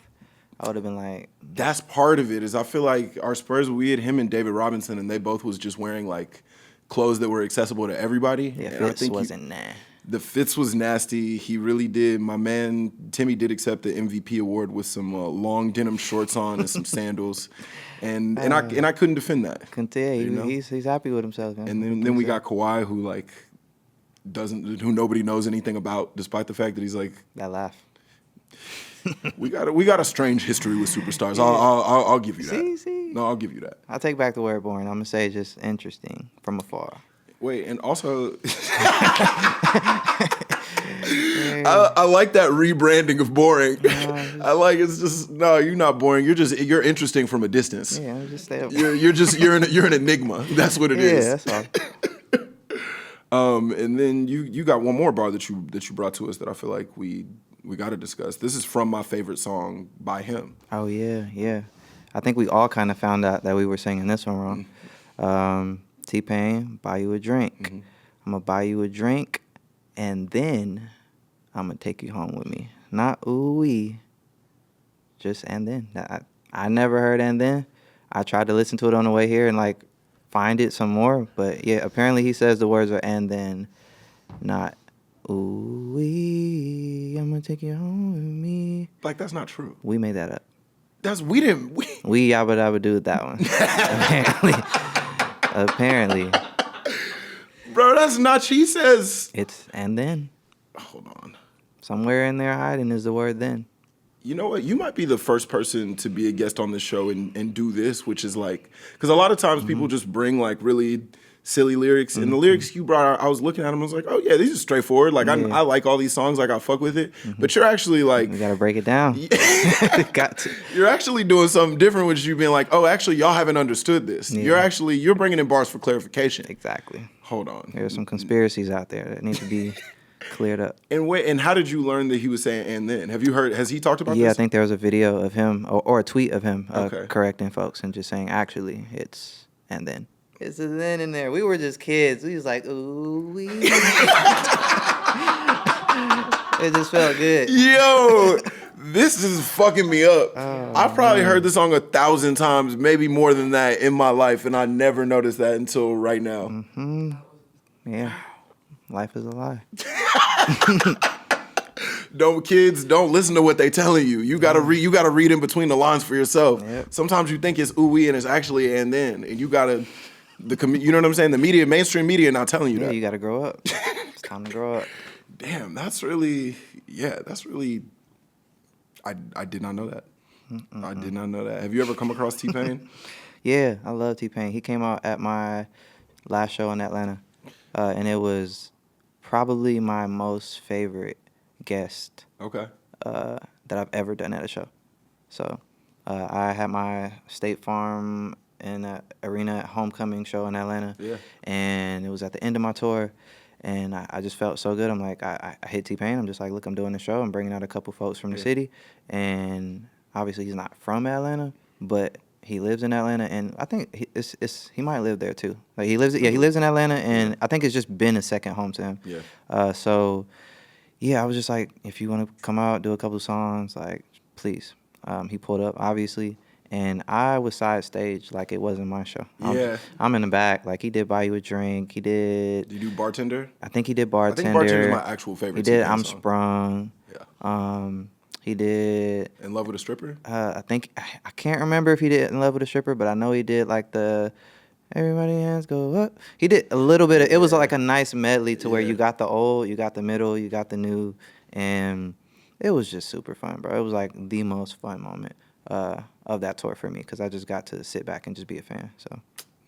I would have been like... That's part of it, is I feel like our Spurs, we had him and David Robinson, and they both was just wearing, like, clothes that were accessible to everybody. Yeah, fits wasn't nah. The fits was nasty. He really did. My man, Timmy, did accept the MVP award with some long denim shorts on and some sandals. And I couldn't defend that. Couldn't tell you. He's happy with himself, man. And then we got Kawhi, who nobody knows anything about, despite the fact that he's like... That laugh. We got a strange history with superstars. I'll give you that. See. No, I'll give you that. I'll take back the word boring. I'm gonna say just interesting from afar. Wait, and also I like that rebranding of boring. I like it's just no, you're not boring. You're interesting from a distance. Yeah, I'm just stay up. You're an enigma. That's what it is. Yeah, that's all. And then you got one more bar that you brought to us that I feel like we got to discuss. This is from my favorite song by him. Oh yeah. I think we all kind of found out that we were singing this one wrong. T-Pain, Buy You a Drink. Mm-hmm. I'm gonna buy you a drink, and then I'm gonna take you home with me. Not ooh-wee, just and then. I never heard and then. I tried to listen to it on the way here and like find it some more, but yeah, apparently he says the words are and then, not ooh-wee, I'm gonna take you home with me. Like that's not true. We made that up. We Yabba dabba do that one. Apparently. Bro, that's not, she says. It's and then. Hold on. Somewhere in there hiding is the word then. You know what? You might be the first person to be a guest on this show and do this, which is like, because a lot of times people just bring like really silly lyrics. And the lyrics you brought, I was looking at them, I was like, oh yeah, these are straightforward. Like I like all these songs, like I fuck with it. But you're actually like, You gotta break it down. Got to. You're actually doing something different, which you being like, oh, actually, y'all haven't understood this. Yeah. You're bringing in bars for clarification. Exactly. Hold on. There's some conspiracies out there that need to be cleared up. And how did you learn that he was saying and then? Have you heard, has he talked about this? Yeah, I think there was a video of him or a tweet of him Okay. correcting folks and just saying, actually, it's and then. It's a then in there. We were just kids. We was like, ooh, wee. It just felt good. Yo, this is fucking me up. I've probably heard this song 1,000 times, maybe more than that in my life, and I never noticed that until right now. Yeah. Life is a lie. Kids, don't listen to what they telling you. You gotta read in between the lines for yourself. Yep. Sometimes you think it's ooh-wee and it's actually and then, and you gotta you know what I'm saying? The media, mainstream media, not telling you that. You gotta grow up. It's time to grow up. Damn, that's really. I did not know that. I did not know that. Have you ever come across T-Pain? Yeah, I love T-Pain. He came out at my last show in Atlanta, and it was probably my most favorite guest Okay. that I've ever done at a show. So I had my State Farm and Arena Homecoming show in Atlanta, and it was at the end of my tour, and I just felt so good. I'm like, I hit T-Pain. I'm just like, look, I'm doing the show. I'm bringing out a couple folks from the city, and obviously he's not from Atlanta, but he lives in Atlanta, and I think he might live there too. Like he lives in Atlanta, and I think it's just been a second home to him. Yeah. So, yeah, I was just like, if you want to come out, do a couple songs, like, please. He pulled up, obviously, and I was side stage like it wasn't my show. I'm in the back. Like, he did Buy You a Drink. He did. Did you do Bartender? I think he did Bartender. I think Bartender is my actual favorite. He did T-Pain I'm song. Sprung. Yeah. He did. In Love with a Stripper? I think I can't remember if he did In Love with a Stripper, but I know he did like the Everybody Hands Go Up. He did a little bit of. It was like a nice medley to where you got the old, you got the middle, you got the new, and it was just super fun, bro. It was like the most fun moment of that tour for me because I just got to sit back and just be a fan. So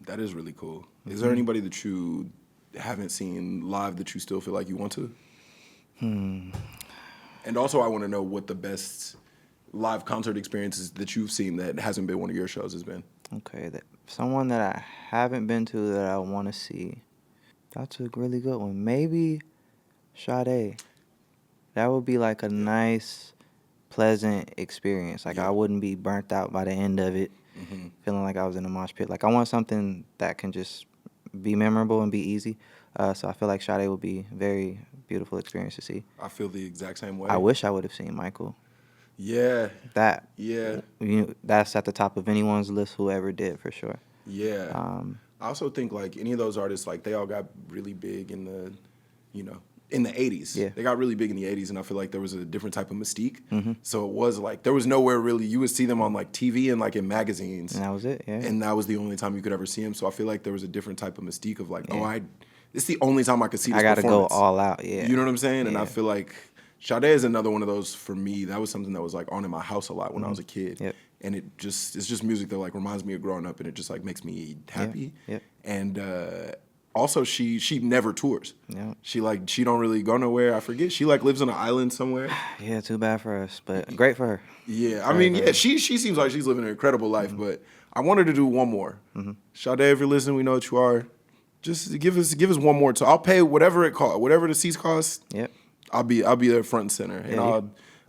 that is really cool. Is there anybody that you haven't seen live that you still feel like you want to? And also, I want to know what the best live concert experiences that you've seen that hasn't been one of your shows has been. Okay, someone that I haven't been to that I want to see. That's a really good one. Maybe Sade. That would be like a nice, pleasant experience. Like I wouldn't be burnt out by the end of it, feeling like I was in a mosh pit. Like I want something that can just be memorable and be easy. So I feel like Sade would be a very beautiful experience to see. I feel the exact same way. I wish I would have seen Michael. Yeah. That's at the top of anyone's list, whoever did, for sure. Yeah. I also think like any of those artists, like they all got really big in the, in the 80s. Yeah. They got really big in the 80s, and I feel like there was a different type of mystique. So it was like, there was nowhere really, you would see them on like TV and like in magazines. And that was it, yeah. And that was the only time you could ever see them. So I feel like there was a different type of mystique of like, this is the only time I could see this performance. I got to go all out, You know what I'm saying? And I feel like Sade is another one of those for me. That was something that was like on in my house a lot when I was a kid. Yep. And it's just music that like reminds me of growing up, and it just like makes me happy. Yep. And also she never tours. Yeah. She don't really go nowhere. I forget. She like lives on an island somewhere. Yeah, too bad for us, but great for her. Yeah, I mean, yeah, she seems like she's living an incredible life, but I want her to do one more. Sade, if you're listening, we know what you are. Just give us one more. I'll pay whatever it costs, whatever the seats cost. Yep. I'll be there front and center, and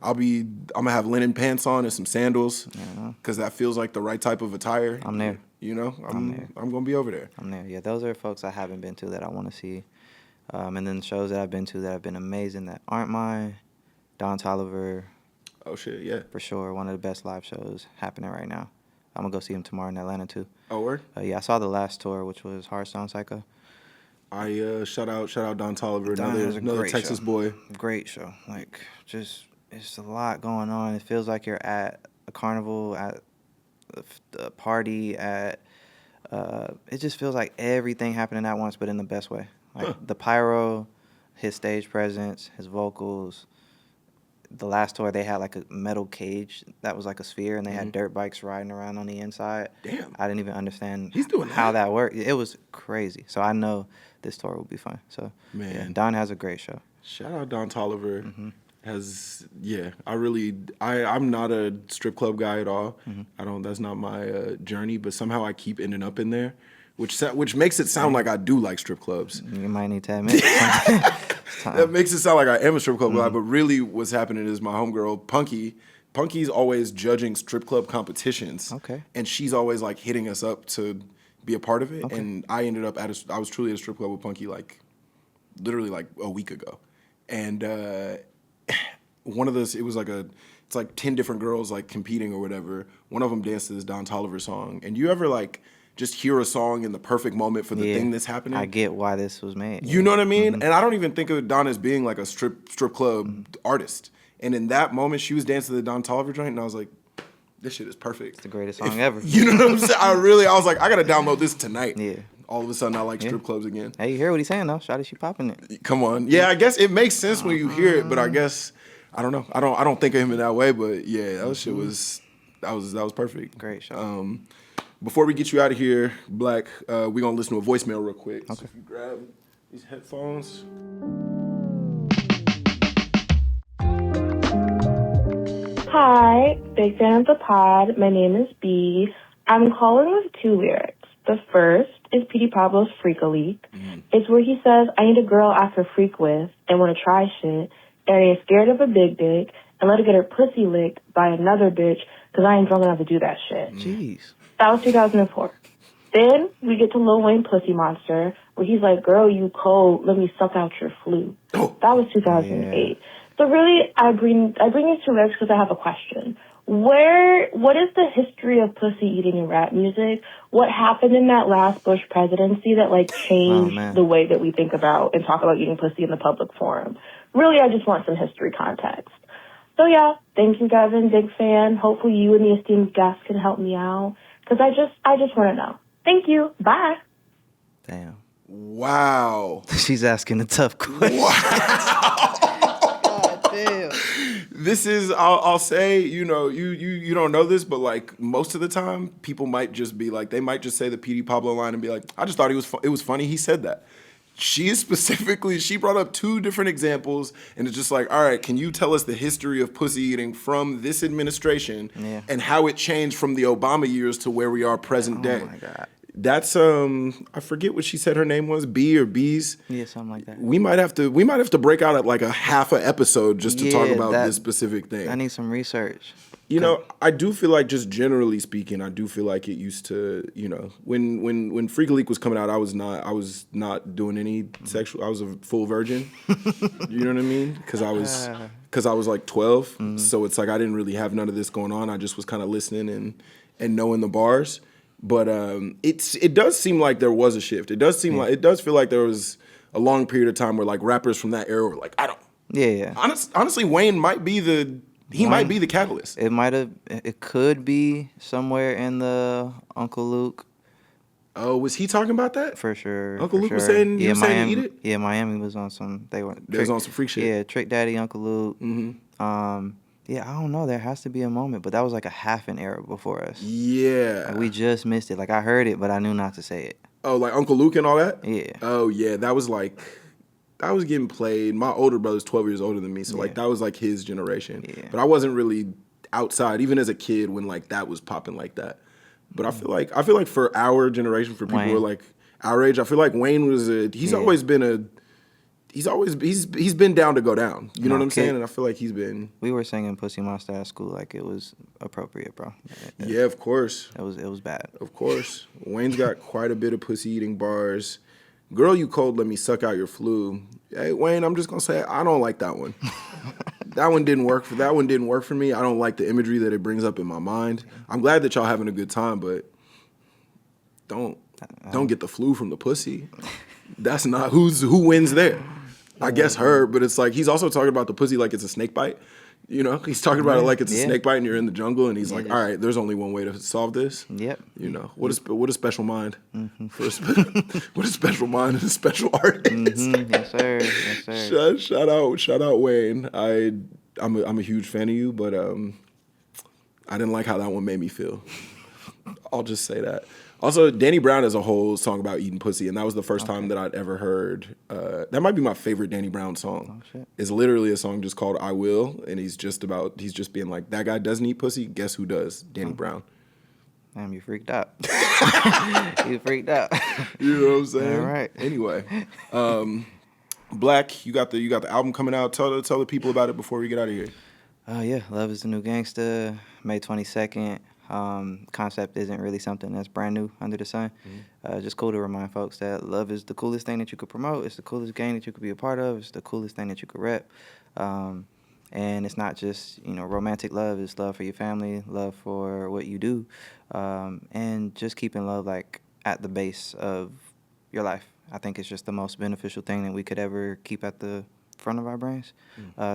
I'm gonna have linen pants on and some sandals, because that feels like the right type of attire. I'm there. You know, I'm gonna be over there. I'm there. Yeah, those are folks I haven't been to that I want to see, and then shows that I've been to that have been amazing that aren't mine. Don Toliver. Oh shit, yeah. For sure, one of the best live shows happening right now. I'm gonna go see him tomorrow in Atlanta too. Oh word? Yeah, I saw the last tour, which was Hearthstone Psycho. I shout out Don Toliver, Don another Texas boy. Great show. Like, just it's a lot going on. It feels like you're at a carnival, at a party, at it just feels like everything happening at once, but in the best way. Like the pyro, his stage presence, his vocals. The last tour, they had like a metal cage that was like a sphere, and they had dirt bikes riding around on the inside. Damn. I didn't even understand He's doing how that worked. It was crazy. So I know this tour will be fun. So, man, yeah, Don has a great show. Shout out Don Toliver. I'm not a strip club guy at all. That's not my journey, but somehow I keep ending up in there, which makes it sound like I do like strip clubs. You might need to admit That makes it sound like I am a strip club guy, but really what's happening is my homegirl, Punky's always judging strip club competitions. Okay. And she's always like hitting us up to be a part of it. Okay. And I ended up I was truly at a strip club with Punky literally a week ago. And one of those, it's like 10 different girls like competing or whatever. One of them danced to this Don Toliver song. And you ever like just hear a song in the perfect moment for the thing that's happening? I get why this was made. You know what I mean? And I don't even think of Don as being like a strip club artist. And in that moment, she was dancing to the Don Toliver joint, and I was like, this shit is perfect. It's the greatest song ever. You know what I'm saying? I was like, I gotta download this tonight. Yeah. All of a sudden, I like strip clubs again. Hey, you hear what he's saying though? Shawty, she popping it. Come on. Yeah, I guess it makes sense when you hear it, but I guess I don't know. I don't think of him in that way, but yeah, that shit was perfect. Great show. Before we get you out of here, Black, we're gonna listen to a voicemail real quick. Okay. So if you grab these headphones. Hi, big fan of the pod. My name is B. I'm calling with 2 lyrics. The first is P.D. Pablo's Freak a Leak. It's where he says, I need a girl I could freak with and want to try shit, and I ain't scared of a big dick, and let her get her pussy licked by another bitch, because I ain't drunk enough to do that shit. Jeez. That was 2004. Then we get to Lil Wayne Pussy Monster, where he's like, girl, you cold, let me suck out your flu. That was 2008. Yeah. So really, I bring these 2 lyrics because I have a question. What is the history of pussy eating in rap music? What happened in that last Bush presidency that like changed the way that we think about and talk about eating pussy in the public forum? Really, I just want some history context. So yeah, thank you, Devin, big fan. Hopefully you and the esteemed guests can help me out because I just want to know. Thank you. Bye. Damn. Wow. She's asking the tough questions. Wow. God damn. This is, I'll say, you know, you don't know this, but like most of the time, people might just be like, they might just say the P.D. Pablo line and be like, I just thought it was funny he said that. She brought up 2 different examples, and it's just like, all right, can you tell us the history of pussy eating from this administration and how it changed from the Obama years to where we are present day? Oh my God. That's I forget what she said her name was, B or B's. Yeah, something like that. We might have to break out at like a half an episode just to talk about this specific thing. I need some research. You know, I do feel like, just generally speaking, I do feel like it used to, you know, when Freak a Leak was coming out, I was not doing any sexual. I was a full virgin. You know what I mean? Because I was like 12, so it's like I didn't really have none of this going on. I just was kind of listening and knowing the bars. But it does seem like there was a shift. It does feel like there was a long period of time where like rappers from that era were like, I don't. Yeah. Honestly, Wayne might be the catalyst. It could be somewhere in the Uncle Luke. Oh, was he talking about that? For sure. Uncle Luke was saying, Miami, eat it? Yeah, Miami was on some. They was on some freak shit. Yeah, Trick Daddy, Uncle Luke. Yeah, I don't know. There has to be a moment, but that was like a half an era before us. Yeah. Like, we just missed it. Like, I heard it, but I knew not to say it. Oh, like Uncle Luke and all that? Yeah. Oh, yeah. That was getting played. My older brother's 12 years older than me, so like that was like his generation. Yeah. But I wasn't really outside, even as a kid, when like that was popping like that. But I feel like for our generation, for people who are like our age, I feel like Wayne was he's been down to go down. You know what I'm saying? And I feel like he's been. We were singing Pussy Monster at school like it was appropriate, bro. Yeah, of course. It was bad. Of course. Wayne's got quite a bit of pussy eating bars. Girl, you cold, let me suck out your flu. Hey, Wayne, I'm just gonna say I don't like that one. That one didn't work for me. I don't like the imagery that it brings up in my mind. I'm glad that y'all having a good time, but don't get the flu from the pussy. That's not who wins there. I guess her, but it's like he's also talking about the pussy like it's a snake bite. You know, he's talking about it like it's a snake bite and you're in the jungle, and he's like, all right, there's only one way to solve this. Yep. You know, what a special mind. What a special mind and a special artist. Yes, sir. Yes, sir. Shout out Wayne. I'm a huge fan of you, but I didn't like how that one made me feel. I'll just say that. Also, Danny Brown has a whole song about eating pussy, and that was the first time that I'd ever heard. That might be my favorite Danny Brown song. Oh, shit. It's literally a song just called "I Will," and he's just being like, that guy doesn't eat pussy. Guess who does? Danny Brown. Damn, you freaked out. You freaked out. You know what I'm saying? All right. Anyway, Black, you got the album coming out. Tell the people about it before we get out of here. Yeah, Love is the New Gangsta, May 22nd. Concept isn't really something that's brand new under the sun. Just cool to remind folks that love is the coolest thing that you could promote. It's the coolest game that you could be a part of. It's the coolest thing that you could rep. And it's not just, romantic love. It's love for your family, love for what you do, and just keeping love like at the base of your life. I think it's just the most beneficial thing that we could ever keep at the front of our brains.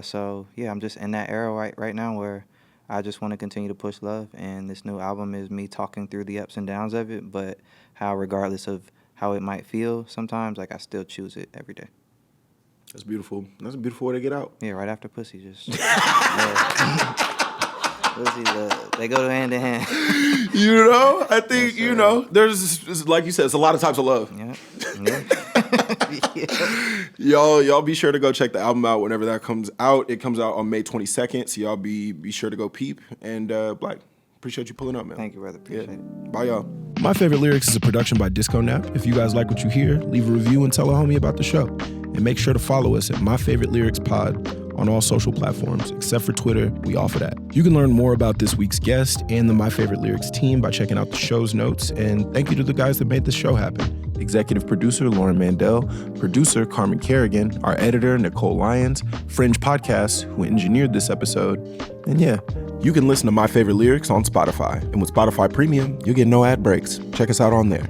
So yeah, I'm just in that era right now where I just want to continue to push love, and this new album is me talking through the ups and downs of it, but how regardless of how it might feel sometimes, like I still choose it every day. That's beautiful. That's a beautiful way to get out. Yeah, right after pussy, just pussy, they go hand in hand. I think, there's, like you said, it's a lot of types of love. Yeah. Y'all be sure to go check the album out whenever that comes out. It comes out on May 22nd, so y'all be sure to go peep. And Black, appreciate you pulling up, man. Thank you, brother. Appreciate it. Bye, y'all. My Favorite Lyrics is a production by Disco Nap. If you guys like what you hear, leave a review and tell a homie about the show. And make sure to follow us at My Favorite Lyrics Pod on all social platforms, except for Twitter. We offer that. You can learn more about this week's guest and the My Favorite Lyrics team by checking out the show's notes. And thank you to the guys that made this show happen. Executive producer Lauren Mandel, producer Carmen Kerrigan, our editor Nicole Lyons, Fringe Podcasts, who engineered this episode. And yeah, you can listen to My Favorite Lyrics on Spotify. And with Spotify Premium, you'll get no ad breaks. Check us out on there.